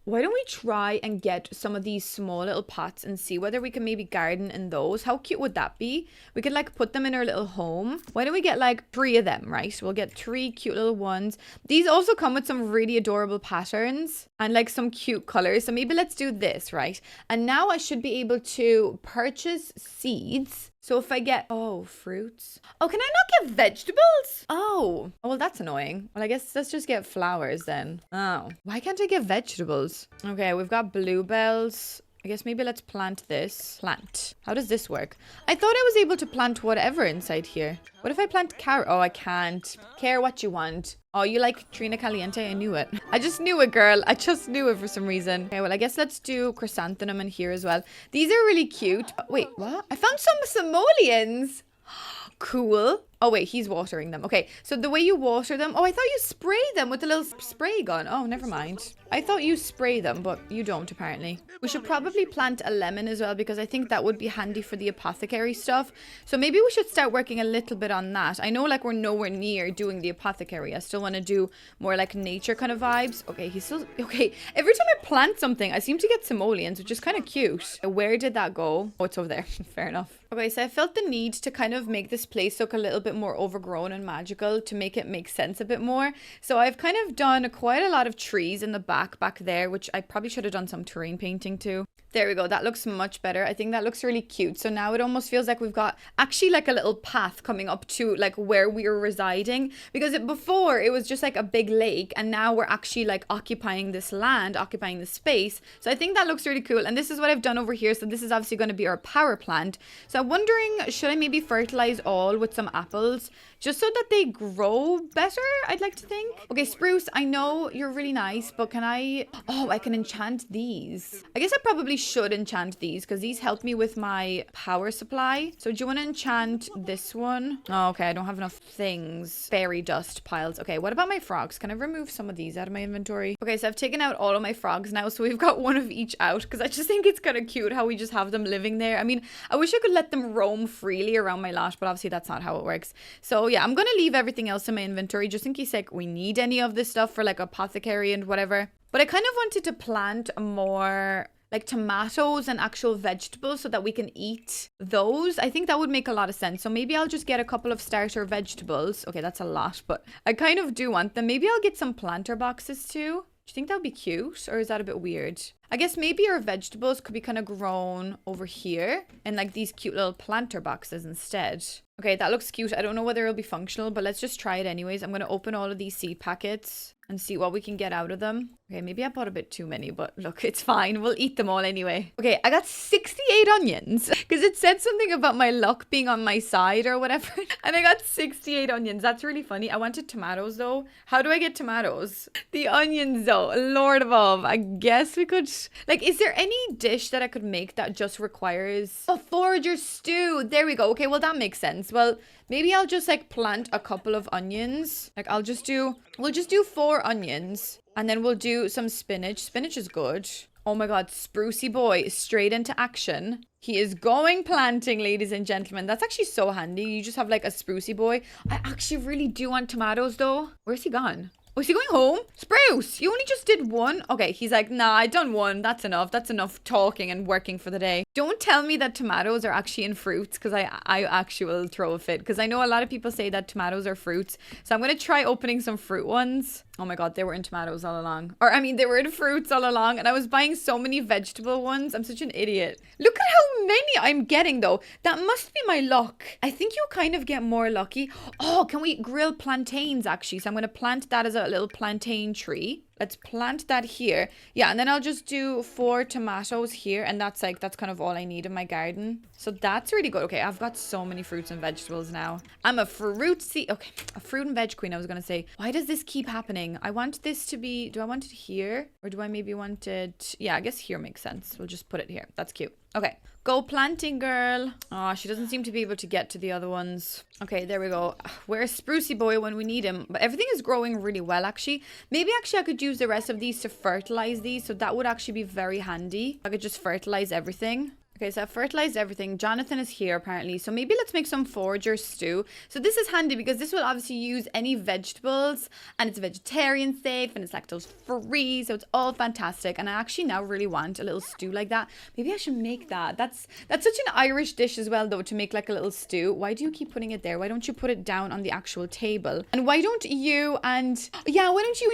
why don't we try and get some of these small little pots and see whether we can maybe garden in those? How cute would would that be? We could like put them in our little home. Why don't we get like 3 of them, right? We'll get 3 cute little ones. These also come with some really adorable patterns and like some cute colors. So maybe let's do this, right? And now I should be able to purchase seeds. So if I get, oh, fruits. Oh, can I not get vegetables? Oh, well, that's annoying. Well, I guess let's just get flowers then. Oh, why can't I get vegetables? Okay, we've got bluebells. I guess maybe let's plant this. Plant. How does this work? I thought I was able to plant whatever inside here. What if I plant carrot? Oh, I can't. Care what you want. Oh, you like Trina Caliente? I knew it. I just knew it, girl. I just knew it for some reason. Okay, well, I guess let's do chrysanthemum in here as well. These are really cute. Wait, what? I found some simoleons. Cool. Oh, wait, he's watering them. Okay, so the way you water them... Oh, I thought you spray them with a little spray gun. Oh, never mind. I thought you spray them, but you don't, apparently. We should probably plant a lemon as well, because I think that would be handy for the apothecary stuff. So maybe we should start working a little bit on that. I know, like, we're nowhere near doing the apothecary. I still want to do more, like, nature kind of vibes. Okay, he's still... Okay, every time I plant something, I seem to get simoleons, which is kind of cute. Where did that go? Oh, it's over there. Fair enough. Okay, so I felt the need to kind of make this place look a little bit more overgrown and magical to make it make sense a bit more. So I've kind of done quite a lot of trees in the back there, which I probably should have done some terrain painting too. There we go. That looks much better. I think that looks really cute. So now it almost feels like we've got actually like a little path coming up to like where we were residing, because before it was just like a big lake, and now we're actually like occupying this land, occupying the space. So I think that looks really cool. And this is what I've done over here. So this is obviously going to be our power plant. So I'm wondering, should I maybe fertilize all with some apples just so that they grow better? I'd like to think. Okay, spruce, I know you're really nice, but can I... Oh, I can enchant these. I guess I probably should enchant these because these help me with my power supply. So do you want to enchant this one? Oh, okay, I don't have enough things. Fairy dust piles. Okay, what about my frogs? Can I remove some of these out of my inventory? Okay, so I've taken out all of my frogs now, so we've got one of each out because I just think it's kind of cute how we just have them living there. I mean, I wish I could let them roam freely around my lot, but obviously that's not how it works. So yeah, I'm gonna leave everything else in my inventory just in case like we need any of this stuff for like apothecary and whatever. But I kind of wanted to plant more like tomatoes and actual vegetables so that we can eat those. I think that would make a lot of sense. So maybe I'll just get a couple of starter vegetables. Okay, that's a lot, but I kind of do want them. Maybe I'll get some planter boxes too. Do you think that would be cute, or is that a bit weird? I guess maybe our vegetables could be kind of grown over here in like these cute little planter boxes instead. Okay, that looks cute. I don't know whether it'll be functional, but let's just try it anyways. I'm going to open all of these seed packets and see what we can get out of them. Okay, maybe I bought a bit too many, but look, it's fine. We'll eat them all anyway. Okay, I got 68 onions because it said something about my luck being on my side or whatever. And I got 68 onions. That's really funny. I wanted tomatoes though. How do I get tomatoes? The onions though, Lord above. I guess we could... Like, is there any dish that I could make that just requires a forager stew? There we go. Okay, well, that makes sense. Well, maybe I'll just like plant a couple of onions. Like we'll just do 4 onions and then we'll do some spinach. Spinach is good. Oh my God, Sprucey boy is straight into action. He is going planting, ladies and gentlemen. That's actually so handy. You just have like a Sprucey boy. I actually really do want tomatoes though. Where's he gone? Oh, is he going home? Spruce, you only just did 1? Okay, he's like, nah, I done 1. That's enough. That's enough talking and working for the day. Don't tell me that tomatoes are actually in fruits, because I actually will throw a fit. Because I know a lot of people say that tomatoes are fruits. So I'm going to try opening some fruit ones. Oh my God, they were in tomatoes all along. Or I mean, they were in fruits all along. And I was buying so many vegetable ones. I'm such an idiot. Look at how many I'm getting though. That must be my luck. I think you kind of get more lucky. Oh, can we grill plantains actually? So I'm going to plant that as a little plantain tree. Let's plant that here. Yeah, and then I'll just do 4 tomatoes here. And that's kind of all I need in my garden. So that's really good. Okay, I've got so many fruits and vegetables now. I'm a fruit and veg queen, I was going to say. Why does this keep happening? I want this to be, do I want it here? Or do I maybe want it? Yeah, I guess here makes sense. We'll just put it here. That's cute. Okay, go planting, girl. Oh, she doesn't seem to be able to get to the other ones. Okay, there we go. Where's Sprucey boy when we need him? But everything is growing really well, actually. Maybe actually I could use the rest of these to fertilize these. So that would actually be very handy. I could just fertilize everything. Okay, so I've fertilized everything. Jonathan is here apparently. So maybe let's make some forager stew. So this is handy because this will obviously use any vegetables and it's vegetarian safe and it's lactose free. So it's all fantastic. And I actually now really want a little stew like that. Maybe I should make that. That's such an Irish dish as well though, to make like a little stew. Why do you keep putting it there? Why don't you put it down on the actual table? And why don't you and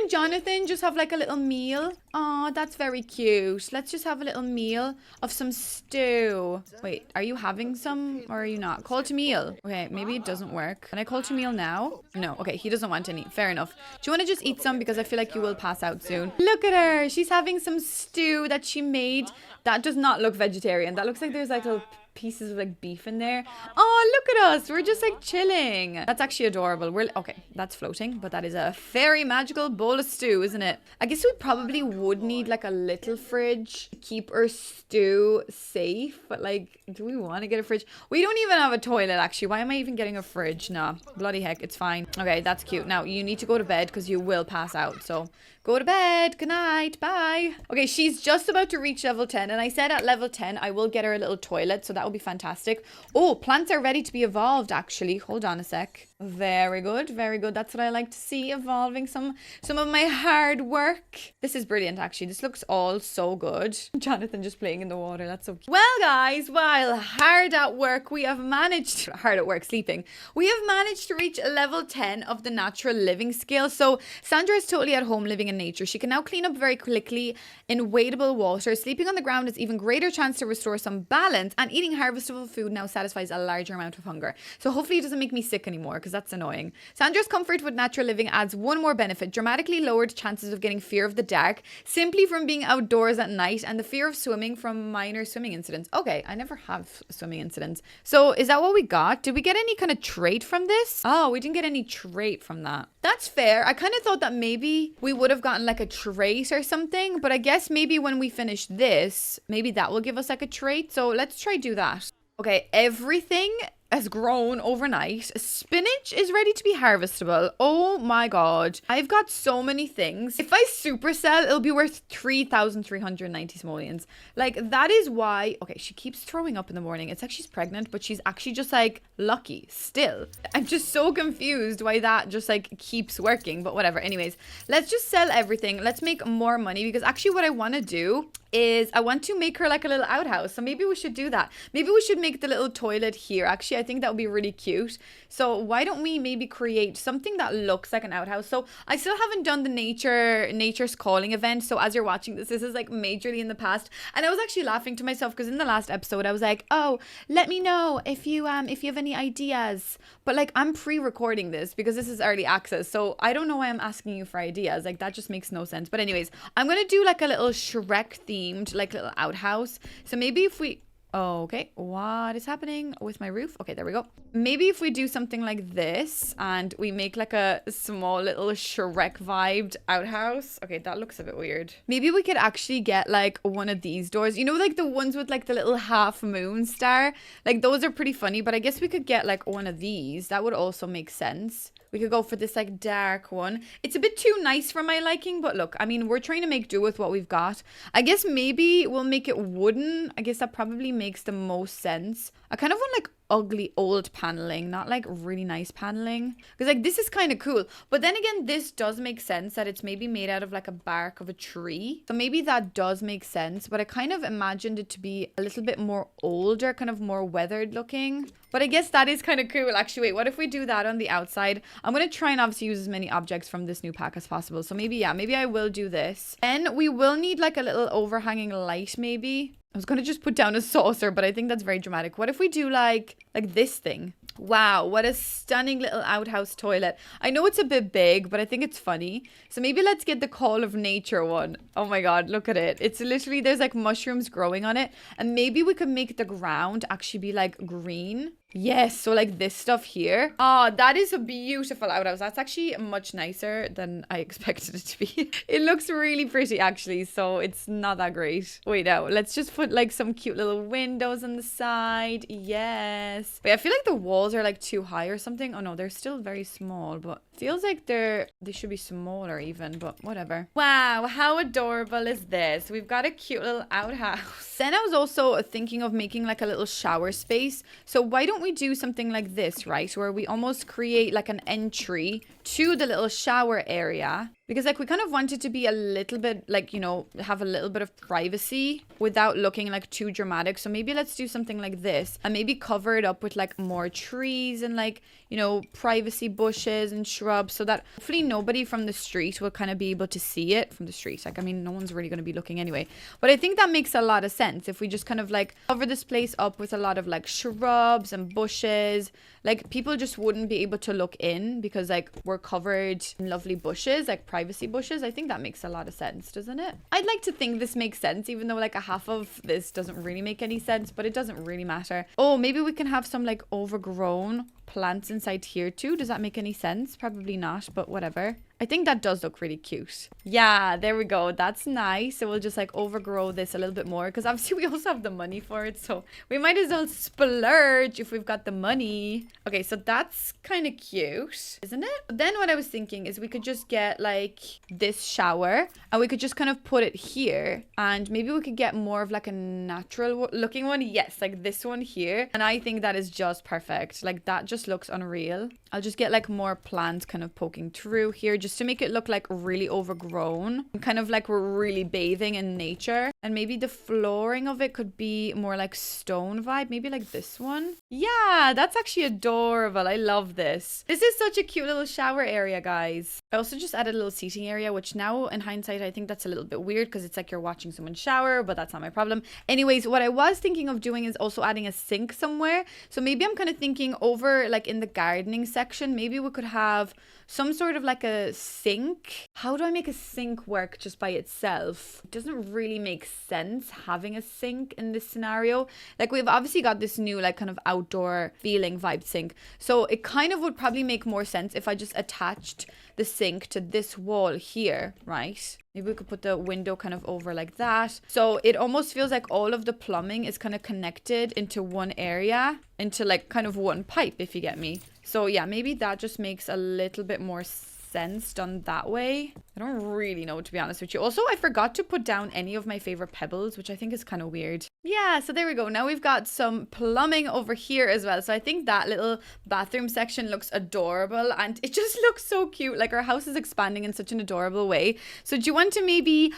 Jonathan just have like a little meal? Oh, that's very cute. Let's just have a little meal of some stew. Wait, are you having some or are you not? Call to meal. Okay, maybe it doesn't work. Can I call to meal now? No. Okay, he doesn't want any. Fair enough. Do you want to just eat some? Because I feel like you will pass out soon. Look at her. She's having some stew that she made. That does not look vegetarian. That looks like there's like little pieces of like beef in there. Oh, look at us. We're just like chilling. That's actually adorable. We're okay. That's floating, but that is a very magical bowl of stew, isn't it? I guess we probably would need like a little fridge to keep our stew safe. But like, do we want to get a fridge? We don't even have a toilet actually. Why am I even getting a fridge? Nah, bloody heck. It's fine. Okay, that's cute. Now you need to go to bed because you will pass out. So go to bed. Good night. Bye. Okay, she's just about to reach level 10. And I said at level 10, I will get her a little toilet. So that will be fantastic. Oh, plants are ready to be evolved, actually. Hold on a sec. Very good. Very good. That's what I like to see. Evolving some of my hard work. This is brilliant, actually. This looks all so good. Jonathan just playing in the water. That's so cute. Well, guys, while hard at work, we have managed... Hard at work, sleeping. We have managed to reach level 10 of the natural living skill. So Sandra is totally at home living in nature. She can now clean up very quickly in wadeable water. Sleeping on the ground is even greater chance to restore some balance. And eating harvestable food now satisfies a larger amount of hunger. So hopefully it doesn't make me sick anymore, because that's annoying. Sandra's comfort with natural living adds one more benefit: dramatically lowered chances of getting fear of the dark simply from being outdoors at night, and the fear of swimming from minor swimming incidents. Okay, I never have swimming incidents. So is that what we got? Did we get any kind of trait from this? Oh, we didn't get any trait from that. That's fair. I kind of thought that maybe we would have gotten like a trait or something, but I guess maybe when we finish this, maybe that will give us like a trait. So let's try do that. Okay, everything has grown overnight. Spinach is ready to be harvestable. Oh my god. I've got so many things. If I supercell, it'll be worth 3,390 simoleons. Like, that is why... Okay, she keeps throwing up in the morning. It's like she's pregnant, but she's actually just like lucky still. I'm just so confused why that just like keeps working, but whatever. Anyways, let's just sell everything. Let's make more money, because actually what I want to do is I want to make her like a little outhouse. So maybe we should do that. Maybe we should make the little toilet here. Actually, I think that would be really cute. So why don't we maybe create something that looks like an outhouse? So I still haven't done the Nature's Calling event. So as you're watching this is like majorly in the past. And I was actually laughing to myself because in the last episode I was like, oh, let me know if you have any ideas. But like, I'm pre-recording this because this is early access. So I don't know why I'm asking you for ideas. Like, that just makes no sense. But anyways, I'm going to do like a little Shrek themed like little outhouse. So maybe if we... Oh, okay. What is happening with my roof? Okay, there we go. Maybe if we do something like this and we make like a small little Shrek vibed outhouse. Okay, that looks a bit weird. Maybe we could actually get like one of these doors. You know, like the ones with like the little half moon star? Like, those are pretty funny, but I guess we could get like one of these. That would also make sense. We could go for this like dark one. It's a bit too nice for my liking, but look, I mean, we're trying to make do with what we've got. I guess maybe we'll make it wooden. I guess that probably makes the most sense. I kind of want like ugly old paneling, not like really nice paneling, because like this is kind of cool. But then again, this does make sense that it's maybe made out of like a bark of a tree, so maybe that does make sense. But I kind of imagined it to be a little bit more older, kind of more weathered looking. But I guess that is kind of cool. Actually, wait, what if we do that on the outside? I'm going to try and obviously use as many objects from this new pack as possible. So maybe, yeah, maybe I will do this. And we will need like a little overhanging light maybe. I was going to just put down a saucer, but I think that's very dramatic. What if we do like this thing? Wow, what a stunning little outhouse toilet. I know it's a bit big, but I think it's funny. So maybe let's get the Call of Nature one. Oh my god, look at it. It's literally, there's like mushrooms growing on it. And maybe we could make the ground actually be like green. Yes, so like this stuff here. Oh, that is a beautiful outhouse. That's actually much nicer than I expected it to be. It looks really pretty actually, so it's not that great. Wait, now let's just put like some cute little windows on the side. Yes. Wait, I feel like the walls are like too high or something. Oh no, they're still very small, but Feels like they should be smaller even, but whatever. Wow, how adorable is this? We've got a cute little outhouse. Then I was also thinking of making like a little shower space. So why don't we do something like this, right? Where we almost create like an entry to the little shower area. Because like we kind of want it to be a little bit like, you know, have a little bit of privacy without looking like too dramatic. So maybe let's do something like this and maybe cover it up with like more trees and like, you know, privacy bushes and shrubs so that hopefully nobody from the street will kind of be able to see it from the street. Like, I mean, no one's really going to be looking anyway. But I think that makes a lot of sense if we just kind of like cover this place up with a lot of like shrubs and bushes. Like people just wouldn't be able to look in because like we're covered in lovely bushes, like privacy bushes. I think that makes a lot of sense, doesn't it? I'd like to think this makes sense, even though like a half of this doesn't really make any sense, but it doesn't really matter. Oh, maybe we can have some like overgrown plants inside here too. Does that make any sense? Probably not, but whatever. I think that does look really cute. Yeah, there we go. That's nice. So we'll just like overgrow this a little bit more because obviously we also have the money for it. So we might as well splurge if we've got the money. Okay, so that's kind of cute, isn't it? Then what I was thinking is we could just get like this shower and we could just kind of put it here. And maybe we could get more of like a natural looking one. Yes, like this one here. And I think that is just perfect. Like that just looks unreal. I'll just get like more plants kind of poking through here just to make it look like really overgrown. Kind of like we're really bathing in nature. And maybe the flooring of it could be more like stone vibe. Maybe like this one. Yeah, that's actually adorable. I love this. This is such a cute little shower area, guys. I also just added a little seating area, which now in hindsight, I think that's a little bit weird because it's like you're watching someone shower, but that's not my problem. Anyways, what I was thinking of doing is also adding a sink somewhere. So maybe I'm kind of thinking over like in the gardening section, maybe we could have some sort of like a sink. How do I make a sink work just by itself? It doesn't really make sense having a sink in this scenario. Like we've obviously got this new like kind of outdoor feeling vibe sink. So it kind of would probably make more sense if I just attached the sink to this wall here, right? Maybe we could put the window kind of over like that. So it almost feels like all of the plumbing is kind of connected into one area, into like kind of one pipe, if you get me. So yeah, maybe that just makes a little bit more sense done that way. I don't really know, to be honest with you. Also, I forgot to put down any of my favorite pebbles, which I think is kind of weird. Yeah, so there we go. Now we've got some plumbing over here as well. So I think that little bathroom section looks adorable and it just looks so cute. Like our house is expanding in such an adorable way. So do you want to maybe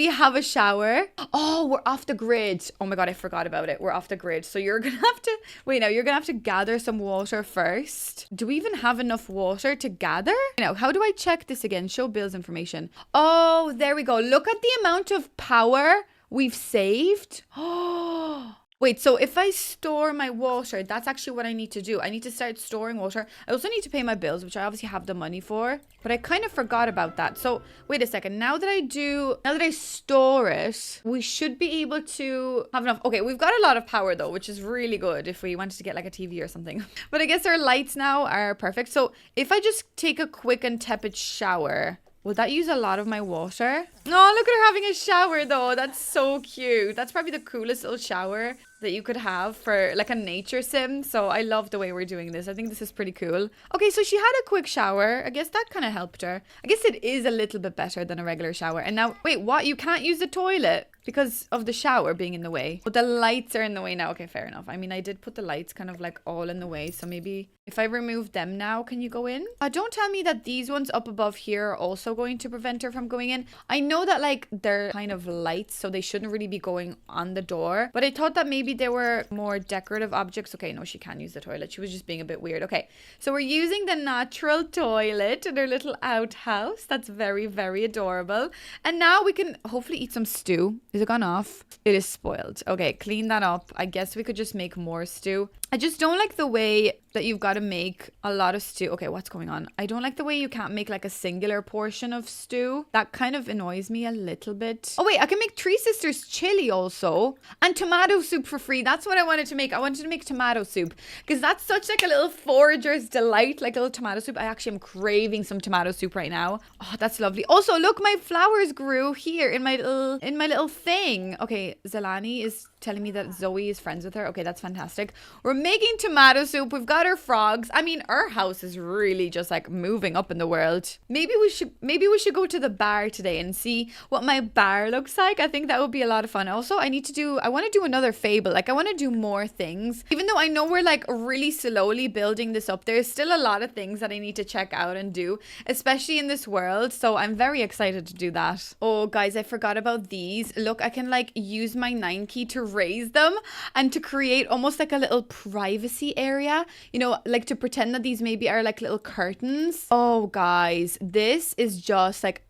have a shower? Oh, we're off the grid. Oh my God, I forgot about it. We're off the grid. So you're gonna have to, wait, now you're gonna have to gather some water first. Do we even have enough water to gather? Now, how do I check this again? Show bills information. Oh, there we go. Look at the amount of power we've saved. Oh, wait, so if I store my water, that's actually what I need to do. I need to start storing water. I also need to pay my bills, which I obviously have the money for, but I kind of forgot about that. So wait a second. Now that I store it, we should be able to have enough. Okay, we've got a lot of power though, which is really good if we wanted to get like a TV or something. But I guess our lights now are perfect. So if I just take a quick and tepid shower, will that use a lot of my water? Oh, look at her having a shower though. That's so cute. That's probably the coolest little shower that you could have for like a nature sim. So I love the way we're doing this. I think this is pretty cool. Okay, so she had a quick shower. I guess that kind of helped her. I guess it is a little bit better than a regular shower. And now, wait, what? You can't use the toilet because of the shower being in the way. But the lights are in the way now. Okay, fair enough. I mean, I did put the lights kind of like all in the way. So maybe if I remove them now, can you go in? Don't tell me that these ones up above here are also going to prevent her from going in. I know that like they're kind of lights, so they shouldn't really be going on the door. But I thought that maybe they were more decorative objects. Okay, no, she can't use the toilet. She was just being a bit weird. Okay, so we're using the natural toilet in her little outhouse. That's very, very adorable. And now we can hopefully eat some stew. Is it gone off? It is spoiled. Okay, clean that up. I guess we could just make more stew. I just don't like the way that you've got to make a lot of stew. Okay, what's going on? I don't like the way you can't make like a singular portion of stew. That kind of annoys me a little bit. Oh wait, I can make Three Sisters chili also. And tomato soup for for free. That's what I wanted to make. I wanted to make tomato soup because that's such like a little forager's delight, like a little tomato soup. I actually am craving some tomato soup right now. Oh, that's lovely. Also, look, my flowers grew here in my little thing. Okay, Zelani is telling me that Zoe is friends with her. Okay, that's fantastic. We're making tomato soup. We've got our frogs. I mean, our house is really just like moving up in the world. Maybe we should go to the bar today and see what my bar looks like. I think that would be a lot of fun. Also, I want to do another Fable. Like, I want to do more things. Even though I know we're like really slowly building this up, there's still a lot of things that I need to check out and do, especially in this world. So I'm very excited to do that. Oh, guys, I forgot about these. Look, I can like use my 9 key to raise them and to create almost like a little privacy area, you know, like to pretend that these maybe are like little curtains. Oh, guys, this is just like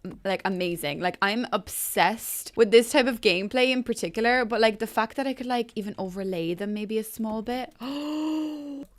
amazing. Like, I'm obsessed with this type of gameplay in particular, but like the fact that I could like even overlay them maybe a small bit.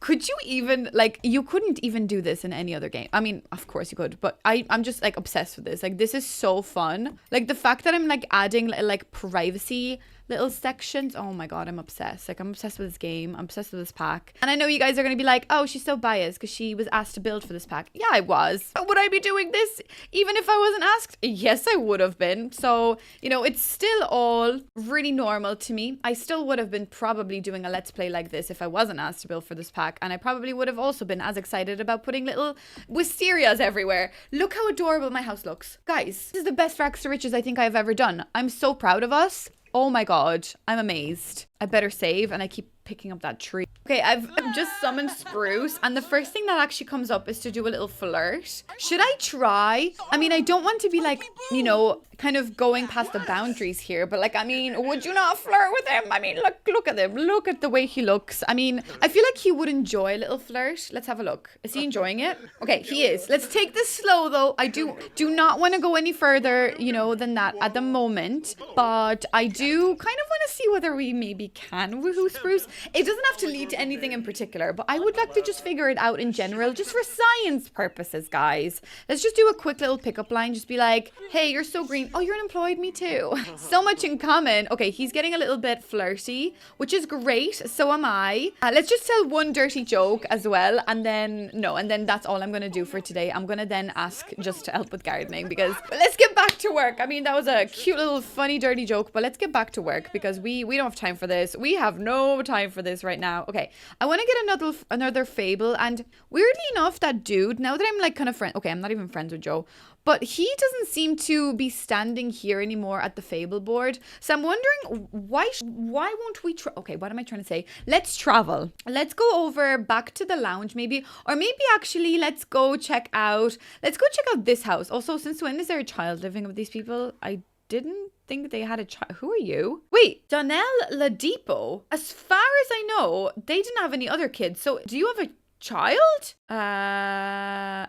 Could you even, like, you couldn't even do this in any other game. I mean, of course you could, but I'm just like obsessed with this. Like, this is so fun. Like, the fact that I'm like adding like privacy little sections. Oh my god, I'm obsessed. Like, I'm obsessed with this game. I'm obsessed with this pack. And I know you guys are going to be like, oh, she's so biased because she was asked to build for this pack. Yeah, I was. But would I be doing this even if I wasn't asked? Yes, I would have been. So, you know, it's still all really normal to me. I still would have been probably doing a let's play like this if I wasn't asked to build for this pack. And I probably would have also been as excited about putting little wisterias everywhere. Look how adorable my house looks. Guys, this is the best rags to riches I think I've ever done. I'm so proud of us. Oh my god, I'm amazed. I better save, and I keep picking up that tree. Okay, I've just summoned Spruce, and the first thing that actually comes up is to do a little flirt. Should I try? I mean, I don't want to be like, you know, kind of going past the boundaries here, but like, I mean, would you not flirt with him? I mean, look at him. Look at the way he looks. I mean, I feel like he would enjoy a little flirt. Let's have a look. Is he enjoying it? Okay, he is. Let's take this slow though. I do not want to go any further, you know, than that at the moment, but I do kind of want to see whether we maybe can woohoo Spruce. It doesn't have to lead to anything in particular, but I would like to just figure it out in general, just for science purposes, guys. Let's just do a quick little pickup line. Just be like, hey, you're so green. Oh, you're unemployed? Me too. So much in common. Okay, he's getting a little bit flirty, which is great. So am I. Let's just tell one dirty joke as well. And then that's all I'm going to do for today. I'm going to then ask just to help with gardening because let's get back to work. I mean, that was a cute little funny dirty joke, but let's get back to work because we don't have time for this. We have no time for this right now. Okay, I want to get another Fable, and weirdly enough, that dude, now that I'm like kind of okay, I'm not even friends with Joe, but he doesn't seem to be standing here anymore at the Fable board. So I'm wondering why won't we okay, what am I trying to say? Let's travel. Let's go over back to the lounge maybe, or maybe actually let's go check out this house. Also, since when is there a child living with these people? I didn't think they had a child. Who are you? Wait, Donnell Ladipo. As far as I know, they didn't have any other kids. So do you have a child?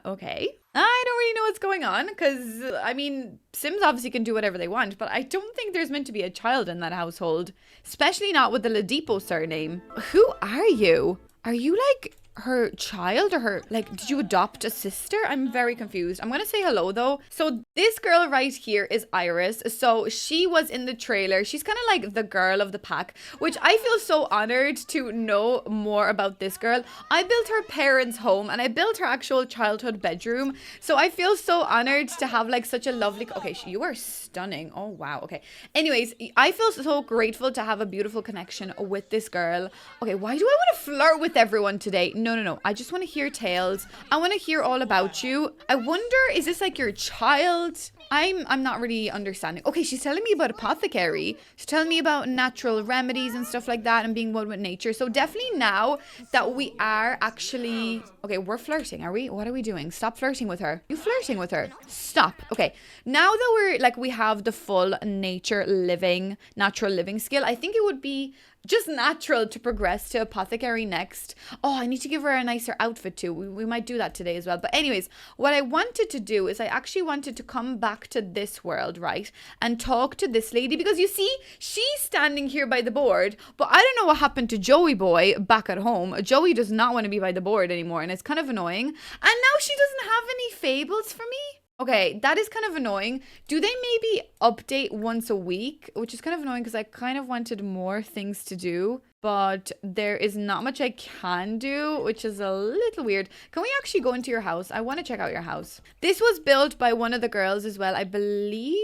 Okay. I don't really know what's going on because, I mean, Sims obviously can do whatever they want, but I don't think there's meant to be a child in that household, especially not with the Ladipo surname. Who are you? Are you like her child or her, like, did you adopt a sister? I'm very confused. I'm gonna say hello though. So this girl right here is Iris. So she was in the trailer. She's kind of like the girl of the pack, which I feel so honored to know more about this girl. I built her parents' home and I built her actual childhood bedroom. So I feel so honored to have like such a lovely, okay, you are stunning. Oh wow. Okay. Anyways, I feel so grateful to have a beautiful connection with this girl. Okay, why do I want to flirt with everyone today? No. I just want to hear tales. I want to hear all about you. I wonder, is this like your child? I'm not really understanding. Okay, she's telling me about apothecary. She's telling me about natural remedies and stuff like that and being one with nature. So definitely now that we are actually... Okay, we're flirting, are we? What are we doing? Stop flirting with her. You flirting with her. Stop. Okay, now that we're like, we have the full natural living skill, I think it would be just natural to progress to apothecary next. Oh, I need to give her a nicer outfit too. We might do that today as well. But anyways, what I wanted to do is I actually wanted to come back to this world, right? And talk to this lady because you see, she's standing here by the board, but I don't know what happened to Joey boy back at home. Joey does not want to be by the board anymore and it's kind of annoying. And now she doesn't have any fables for me. Okay, that is kind of annoying. Do they maybe update once a week? Which is kind of annoying because I kind of wanted more things to do, but there is not much I can do, which is a little weird. Can we actually go into your house? I want to check out your house. This was built by one of the girls as well, I believe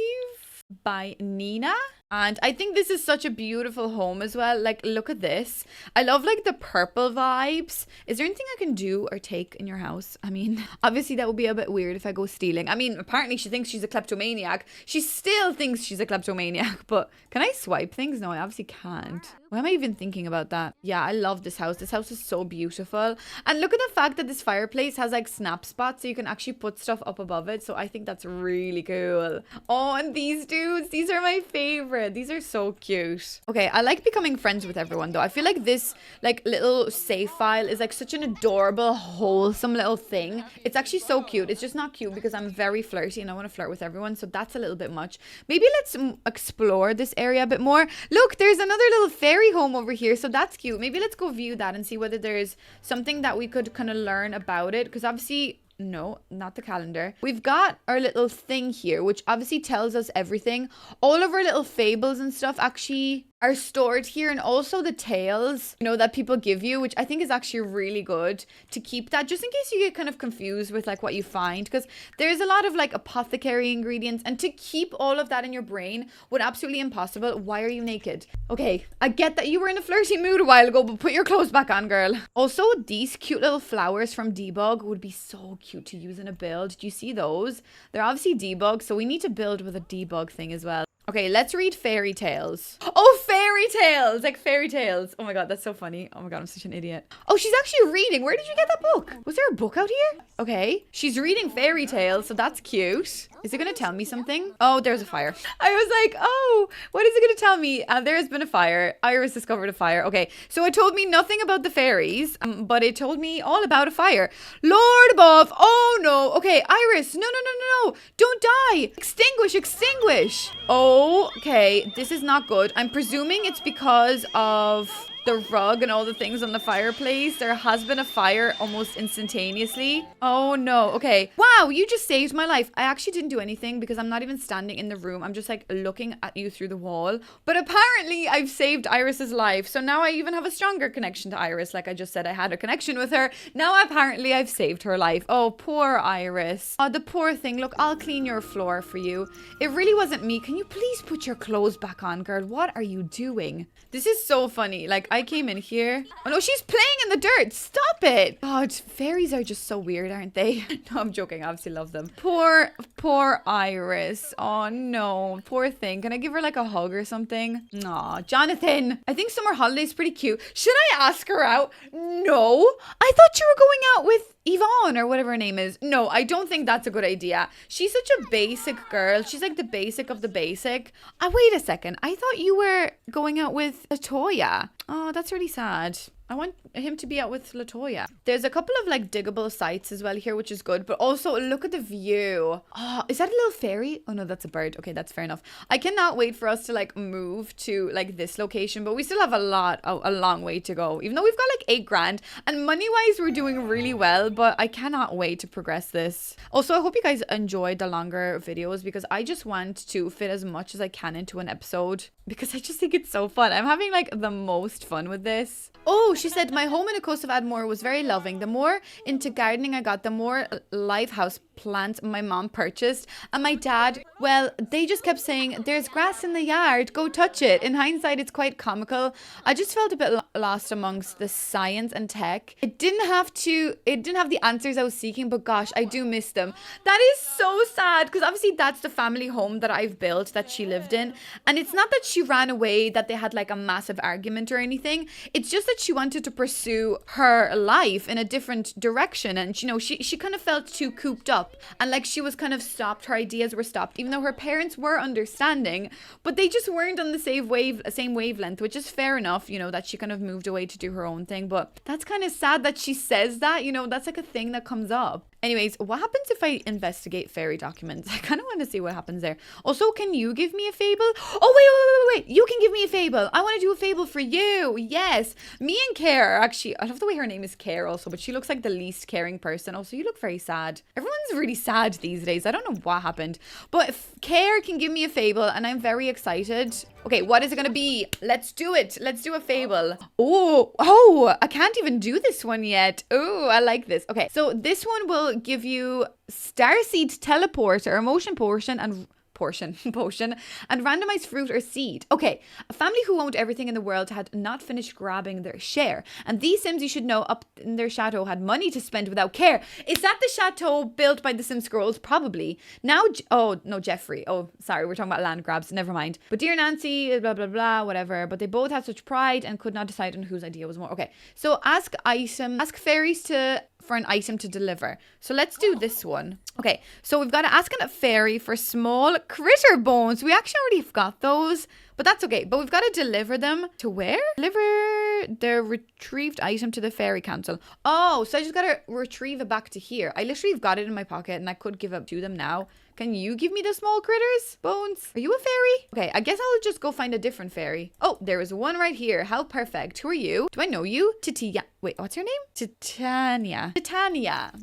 by Nina. And I think this is such a beautiful home as well. Like, look at this. I love like the purple vibes. Is there anything I can do or take in your house? I mean, obviously that would be a bit weird if I go stealing. I mean, apparently she thinks she's a kleptomaniac. She still thinks she's a kleptomaniac. But can I swipe things? No, I obviously can't. Why am I even thinking about that? Yeah, I love this house. This house is so beautiful. And look at the fact that this fireplace has like snap spots so you can actually put stuff up above it. So I think that's really cool. Oh, and these dudes, these are my favorite. These are so cute. Okay, I like becoming friends with everyone though. I feel like this like little save file is like such an adorable, wholesome little thing. It's actually so cute. It's just not cute because I'm very flirty and I want to flirt with everyone. So that's a little bit much. Maybe let's explore this area a bit more. Look, there's another little fairy home over here. So that's cute. Maybe let's go view that and see whether there's something that we could kind of learn about it. Because obviously... No, not the calendar. We've got our little thing here, which obviously tells us everything. All of our little fables and stuff actually are stored here, and also the tales, you know, that people give you, which I think is actually really good to keep that just in case you get kind of confused with like what you find, because there's a lot of like apothecary ingredients, and to keep all of that in your brain would absolutely impossible. Why are you naked? Okay, I get that you were in a flirty mood a while ago, but put your clothes back on, girl. Also, these cute little flowers from Debug would be so cute to use in a build. Do you see those? They're obviously Debug, so we need to build with a Debug thing as well. Okay, let's read fairy tales. Oh, fairy tales! Like fairy tales. Oh my god, that's so funny. Oh my god, I'm such an idiot. Oh, she's actually reading. Where did you get that book? Was there a book out here? Okay, she's reading fairy tales, so that's cute. Is it going to tell me something? Oh, there's a fire. I was like, oh, what is it going to tell me? There has been a fire. Iris discovered a fire. Okay, so it told me nothing about the fairies, but it told me all about a fire. Lord above. Oh, no. Okay, Iris. No, no, no, no, no. Don't die. Extinguish, extinguish. Okay, this is not good. I'm presuming it's because of the rug and all the things on the fireplace. There has been a fire almost instantaneously. Oh no. Okay. Wow, you just saved my life. I actually didn't do anything because I'm not even standing in the room. I'm just like looking at you through the wall. But apparently I've saved Iris's life. So now I even have a stronger connection to Iris. Like I just said, I had a connection with her. Now apparently I've saved her life. Oh, poor Iris. Oh, the poor thing. Look, I'll clean your floor for you. It really wasn't me. Can you please put your clothes back on, girl? What are you doing? This is so funny. Like I came in here. Oh no, she's playing in the dirt. Stop it. God, fairies are just so weird, aren't they? No, I'm joking. I obviously love them. Poor Iris. Oh no, poor thing. Can I give her like a hug or something? Aw, Jonathan. I think summer holiday's pretty cute. Should I ask her out? No. I thought you were going out with Yvonne or whatever her name is. No, I don't think that's a good idea. She's such a basic girl. She's like the basic of the basic. Wait a second. I thought you were going out with Latoya. Oh, that's really sad. I want him to be out with Latoya. There's a couple of like diggable sites as well here, which is good. But also look at the view. Oh, is that a little fairy? Oh no, that's a bird. Okay, that's fair enough. I cannot wait for us to like move to like this location. But we still have a long way to go. Even though we've got like 8 grand. And money-wise, we're doing really well. But I cannot wait to progress this. Also, I hope you guys enjoyed the longer videos because I just want to fit as much as I can into an episode. Because I just think it's so fun. I'm having like the most fun with this. Oh, she said, my home in the coast of Admore was very loving. The more into gardening I got, the more live house plants my mom purchased. And my dad, well, they just kept saying, there's grass in the yard, go touch it. In hindsight, it's quite comical. I just felt a bit lost amongst the science and tech. It didn't have the answers I was seeking, but gosh, I do miss them. That is so sad because obviously that's the family home that I've built that she lived in. And it's not that she ran away, that they had like a massive argument or anything. It's just that she wanted to pursue her life in a different direction, and you know, she kind of felt too cooped up, and like she was kind of stopped. Her ideas were stopped, even though her parents were understanding, but they just weren't on the same wavelength, which is fair enough, you know, that she kind of moved away to do her own thing. But that's kind of sad that she says that, you know, that's like a thing that comes up. Anyways, what happens if I investigate fairy documents? I kind of want to see what happens there. Also, can you give me a fable? Oh, wait. You can give me a fable. I want to do a fable for you. Yes. Me and Care are actually, I love the way her name is Care also, but she looks like the least caring person. Also, you look very sad. Everyone's really sad these days. I don't know what happened. But if Care can give me a fable, and I'm very excited. Okay, what is it going to be? Let's do it. Let's do a fable. Oh, I can't even do this one yet. Oh, I like this. Okay, so this one will give you starseed teleporter, emotion potion, and potion and randomized fruit or seed. Okay, a family who owned everything in the world had not finished grabbing their share, and these Sims, you should know, up in their chateau had money to spend without care. Is that the chateau built by the Sim Scrolls? Probably. Now, oh no, Jeffrey. Oh, sorry, we're talking about land grabs. Never mind. But dear Nancy, blah blah blah, whatever. But they both had such pride and could not decide on whose idea was more. Okay, so ask fairies for an item to deliver. So let's do this one. Okay, so we've got to ask a fairy for small critter bones. We actually already got those, but that's okay. But we've got to deliver them to where? Deliver the retrieved item to the fairy council. Oh, so I just got to retrieve it back to here. I literally have got it in my pocket and I could give it to them now. Can you give me the small critters? Bones? Are you a fairy? Okay, I guess I'll just go find a different fairy. Oh, there is one right here. How perfect. Who are you? Do I know you? Wait, what's your name? Titania.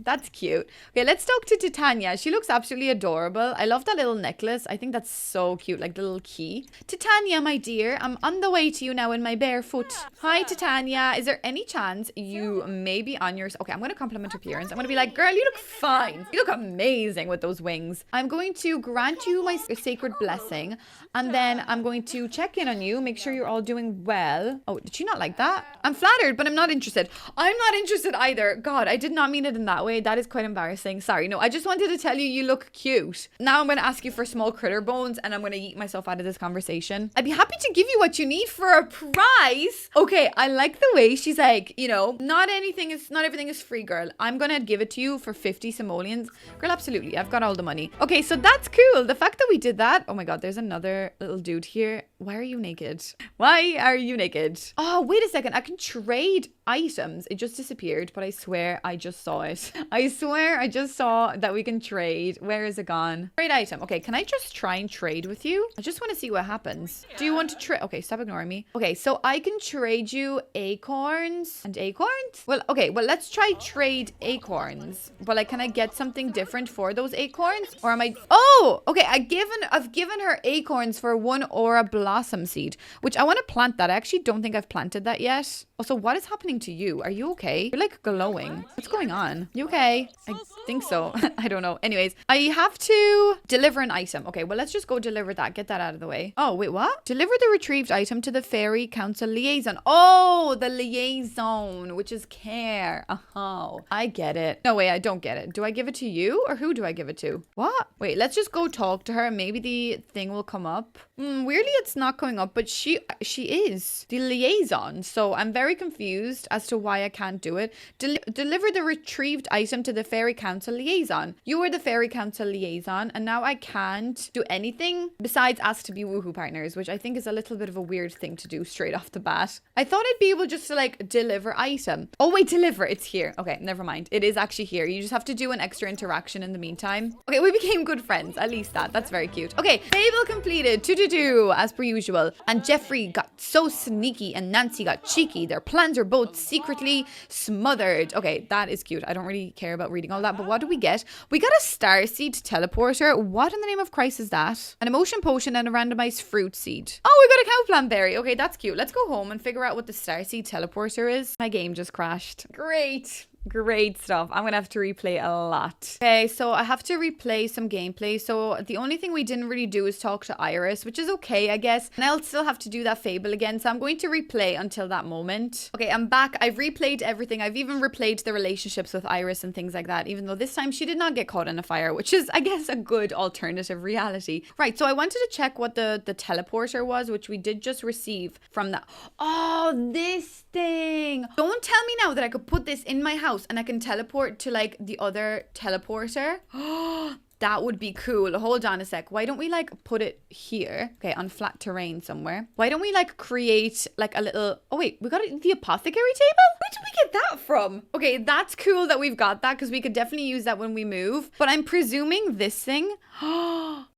That's cute. Okay, let's talk to Titania. She looks absolutely adorable. I love that little necklace. I think that's so cute, like the little key. Titania, my dear, I'm on the way to you now in my bare foot. Hi, Titania. Is there any chance you may be on your... Okay, I'm going to compliment her appearance. I'm going to be like, girl, you look fine. You look amazing with those wings. I'm going to grant you my sacred blessing, and then I'm going to check in on you, make sure you're all doing well. Oh, did she not like that? I'm flattered, but I'm not interested. I'm not interested either. God, I did not mean it in that way. That is quite embarrassing. Sorry. No, I just wanted to tell you you look cute. Now I'm going to ask you for small critter bones, and I'm going to yeet myself out of this conversation. I'd be happy to give you what you need for a prize. Okay, I like the way she's like, you know, not everything is free, girl. I'm going to give it to you for 50 simoleons. Girl, absolutely. I've got all the money. Okay, so that's cool. The fact that we did that. Oh my God, there's another little dude here. Why are you naked? Why are you naked? Oh, wait a second. I can trade items. It just disappeared, but I swear I just saw it. I swear I just saw that we can trade. Where is it gone? Trade item. Okay, can I just try and trade with you? I just want to see what happens. Do you want to trade? Okay, stop ignoring me. Okay, so I can trade you acorns and acorns? Well, okay, well, let's try trade acorns. But like, can I get something different for those acorns? Or am I... Oh, okay, I've given her acorns for one aura blossom seed, which I want to plant that. I actually don't think I've planted that yet. Also, what is happening to you? Are you okay? You're like glowing. What's going on? You okay? I think so. I don't know. Anyways, I have to deliver an item. Okay, well, let's just go deliver that. Get that out of the way. Oh, wait, what? Deliver the retrieved item to the fairy council liaison. Oh, the liaison, which is Care. Oh, I get it. No, wait, I don't get it. Do I give it to you or who do I give it to? What? Wait, let's just go talk to her. Maybe the thing will come up. Weirdly, it's not coming up, but she is the liaison. So I'm very confused as to why I can't do it. Deliver the retrieved item to the fairy council liaison. You were the fairy council liaison, and now I can't do anything besides ask to be woohoo partners, which I think is a little bit of a weird thing to do straight off the bat. I thought I'd be able just to like deliver item. Oh wait, deliver. It's here. Okay, never mind. It is actually here. You just have to do an extra interaction in the meantime. Okay, we became good friends. At least that's very cute. Okay, Fable completed. As per usual. And Jeffrey got so sneaky and Nancy got cheeky. Their plans are both secretly smothered. Okay, that is cute. I don't really care about reading all that, but what do we get? We got a starseed teleporter. What in the name of Christ is that? An emotion potion and a randomized fruit seed. Oh, we got a cowplant berry. Okay, that's cute. Let's go home and figure out what the starseed teleporter is. My game just crashed. Great stuff. I'm gonna have to replay a lot. Okay, so I have to replay some gameplay. So the only thing we didn't really do is talk to Iris, which is okay, I guess. And I'll still have to do that Fable again. So I'm going to replay until that moment. Okay, I'm back. I've replayed everything. I've even replayed the relationships with Iris and things like that, even though this time she did not get caught in a fire, which is, I guess, a good alternative reality. Right, so I wanted to check what the teleporter was, which we did just receive from that. Oh, this thing. Don't tell me now that I could put this in my house and I can teleport to like the other teleporter. Oh, that would be cool. Hold on a sec. Why don't we like put it here? Okay, on flat terrain somewhere. Why don't we like create like a little... Oh wait, we got the apothecary table? We did we get that from? Okay, that's cool that we've got that because we could definitely use that when we move. But I'm presuming this thing.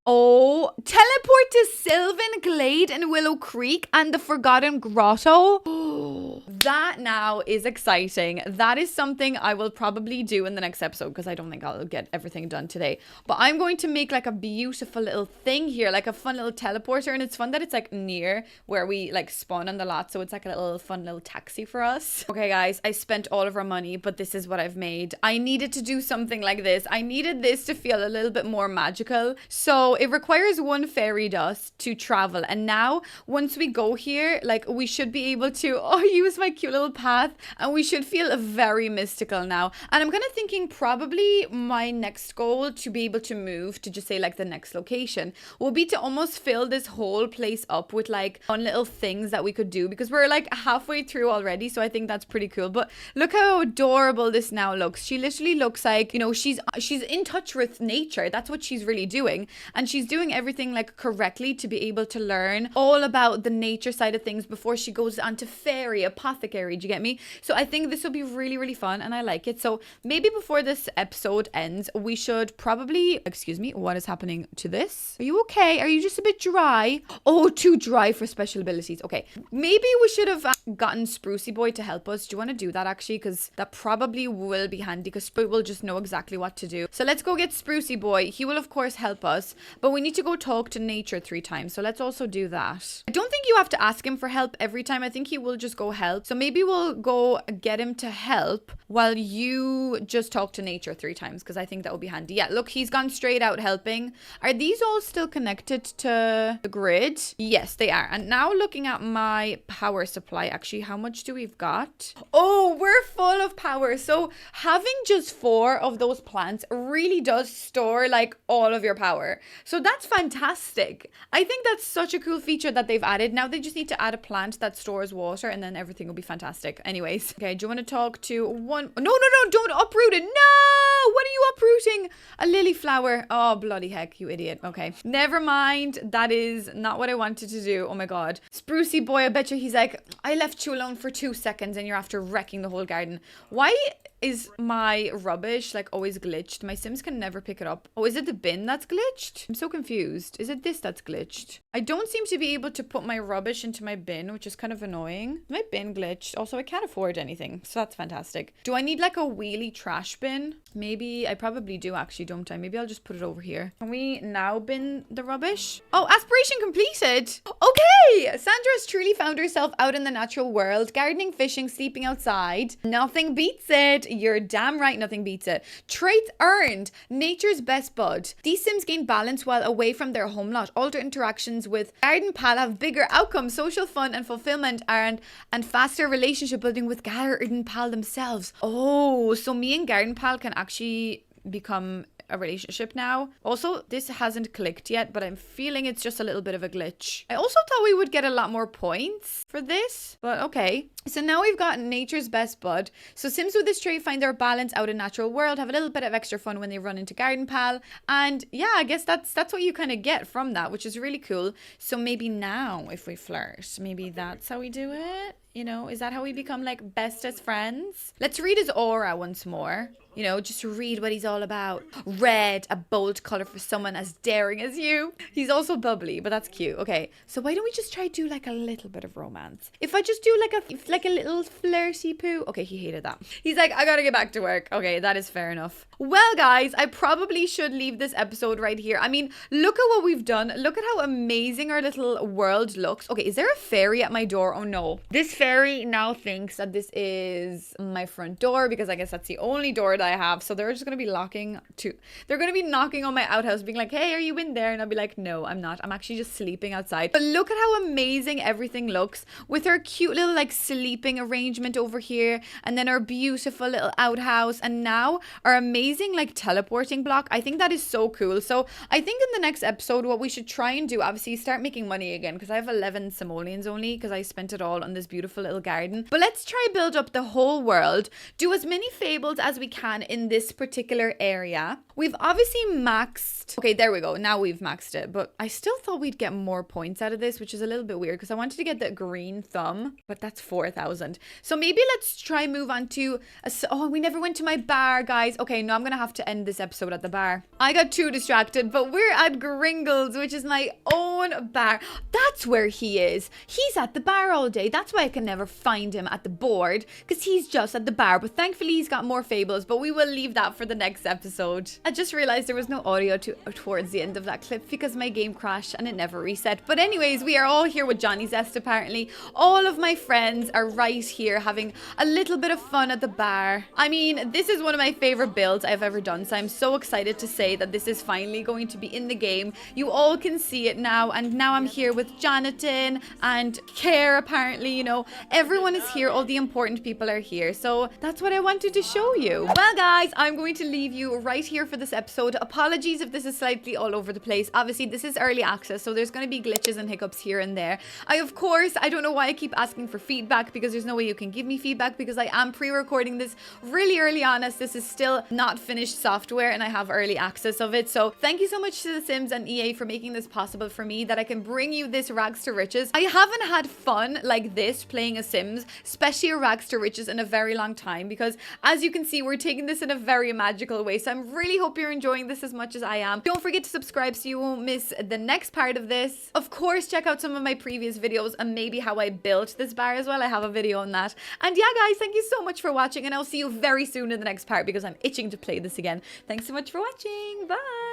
Oh, teleport to Sylvan Glade and Willow Creek and the Forgotten Grotto. That now is exciting. That is something I will probably do in the next episode because I don't think I'll get everything done today. But I'm going to make like a beautiful little thing here, like a fun little teleporter. And it's fun that it's like near where we like spawn on the lot. So it's like a little fun little taxi for us. Okay, guys, I spent all of our money, but this is what I've made. I needed to do something like this. I needed this to feel a little bit more magical. So it requires 1 fairy dust to travel. And now once we go here, like we should be able to use my cute little path and we should feel very mystical now. And I'm kind of thinking probably my next goal to be able to move to just say like the next location will be to almost fill this whole place up with like fun little things that we could do because we're like halfway through already. So I think that's pretty cool. But look how adorable this now looks. She literally looks like, you know, she's in touch with nature. That's what she's really doing. And she's doing everything like correctly to be able to learn all about the nature side of things before she goes on to fairy, apothecary. Do you get me? So I think this will be really, really fun and I like it. So maybe before this episode ends, we should probably, excuse me, what is happening to this? Are you okay? Are you just a bit dry? Oh, too dry for special abilities. Okay. Maybe we should have gotten Sprucey Boy to help us. Do you want to do that actually? Because that probably will be handy because Spruce will just know exactly what to do. So let's go get Sprucey Boy. He will of course help us, but we need to go talk to nature 3 times. So let's also do that. I don't think you have to ask him for help every time. I think he will just go help. So maybe we'll go get him to help while you just talk to nature 3 times because I think that will be handy. Yeah, look, he's gone straight out helping. Are these all still connected to the grid? Yes, they are. And now looking at my power supply, actually, how much do we've got? Oh, we're full of power. So having just 4 of those plants really does store like all of your power. So that's fantastic. I think that's such a cool feature that they've added. Now they just need to add a plant that stores water and then everything will be fantastic. Anyways, okay, do you want to talk to one? No, don't uproot it. No, what are you uprooting? A lily flower. Oh, bloody heck, you idiot. Okay, never mind. That is not what I wanted to do. Oh my God. Sprucey Boy, I bet you he's like, I left you alone for 2 seconds and you're after wrecking the whole garden. Why is my rubbish like always glitched? My Sims can never pick it up. Oh, is it the bin that's glitched? I'm so confused. Is it this that's glitched? I don't seem to be able to put my rubbish into my bin, which is kind of annoying. My bin glitched. Also, I can't afford anything, so that's fantastic. Do I need like a wheelie trash bin? Maybe I probably do actually, don't I? Maybe I'll just put it over here. Can we now bin the rubbish? Oh, aspiration completed. Okay, Sandra has truly found herself out in the natural world, gardening, fishing, sleeping outside. Nothing beats it. You're damn right, nothing beats it. Traits earned. Nature's best bud. These Sims gain balance while away from their home lot. Alter interactions with Garden Pal have bigger outcomes, social fun and fulfillment, and faster relationship building with Garden Pal themselves. Oh, so me and Garden Pal can actually become a relationship now. Also, this hasn't clicked yet, but I'm feeling it's just a little bit of a glitch. I also thought we would get a lot more points for this, but okay. So now we've got nature's best bud. So Sims with this trait find their balance out in natural world, have a little bit of extra fun when they run into Garden Pal. And yeah, I guess that's what you kind of get from that, which is really cool. So maybe now if we flirt, maybe that's how we do it. You know, is that how we become like best as friends? Let's read his aura once more. You know, just to read what he's all about. Red, a bold color for someone as daring as you. He's also bubbly, but that's cute. Okay, so why don't we just try to do like a little bit of romance? If I just do like a little flirty poo. Okay, he hated that. He's like, I gotta get back to work. Okay, that is fair enough. Well, guys, I probably should leave this episode right here. I mean, look at what we've done. Look at how amazing our little world looks. Okay, is there a fairy at my door? Oh no. This fairy now thinks that this is my front door because I guess that's the only door that I have. So they're just going to be they're going to be knocking on my outhouse being like, hey, are you in there? And I'll be like, no, I'm not. I'm actually just sleeping outside. But look at how amazing everything looks with our cute little like sleeping arrangement over here. And then our beautiful little outhouse. And now our amazing like teleporting block. I think that is so cool. So I think in the next episode, what we should try and do, obviously start making money again because I have 11 simoleons only because I spent it all on this beautiful beautiful little garden. But let's try build up the whole world, do as many fables as we can in this particular area. We've obviously maxed, okay, there we go, now we've maxed it, but I still thought we'd get more points out of this, which is a little bit weird because I wanted to get the green thumb, but that's 4,000. So maybe let's try move on to oh, we never went to my bar, guys. Okay, no, I'm gonna have to end this episode at the bar. I got too distracted, but we're at Gringles, which is my own bar. That's where he is. He's at the bar all day. That's why I can never find him at the board, because he's just at the bar. But thankfully he's got more fables, but we will leave that for the next episode. I just realized there was no audio towards the end of that clip because my game crashed and it never reset. But anyways, we are all here with Johnny Zest apparently. All of my friends are right here having a little bit of fun at the bar. I mean, this is one of my favorite builds I've ever done, so I'm so excited to say that this is finally going to be in the game. You all can see it now, and now I'm here with Jonathan and Care apparently, you know, everyone is here, all the important people are here, so that's what I wanted to show you. Well guys, I'm going to leave you right here for this episode. Apologies if this is slightly all over the place. Obviously this is early access, so there's going to be glitches and hiccups here and there. I don't know why I keep asking for feedback, because there's no way you can give me feedback because I am pre-recording this really early on, as this is still not finished software and I have early access of it. So thank you so much to The Sims and EA for making this possible for me, that I can bring you this rags to riches. I haven't had fun like this playing a Sims, especially a rags to riches, in a very long time, because as you can see, we're taking this in a very magical way. So I'm really hope you're enjoying this as much as I am. Don't forget to subscribe so you won't miss the next part of this. Of course, check out some of my previous videos and maybe how I built this bar as well. I have a video on that. And yeah guys, thank you so much for watching, and I'll see you very soon in the next part because I'm itching to play this again. Thanks so much for watching. Bye.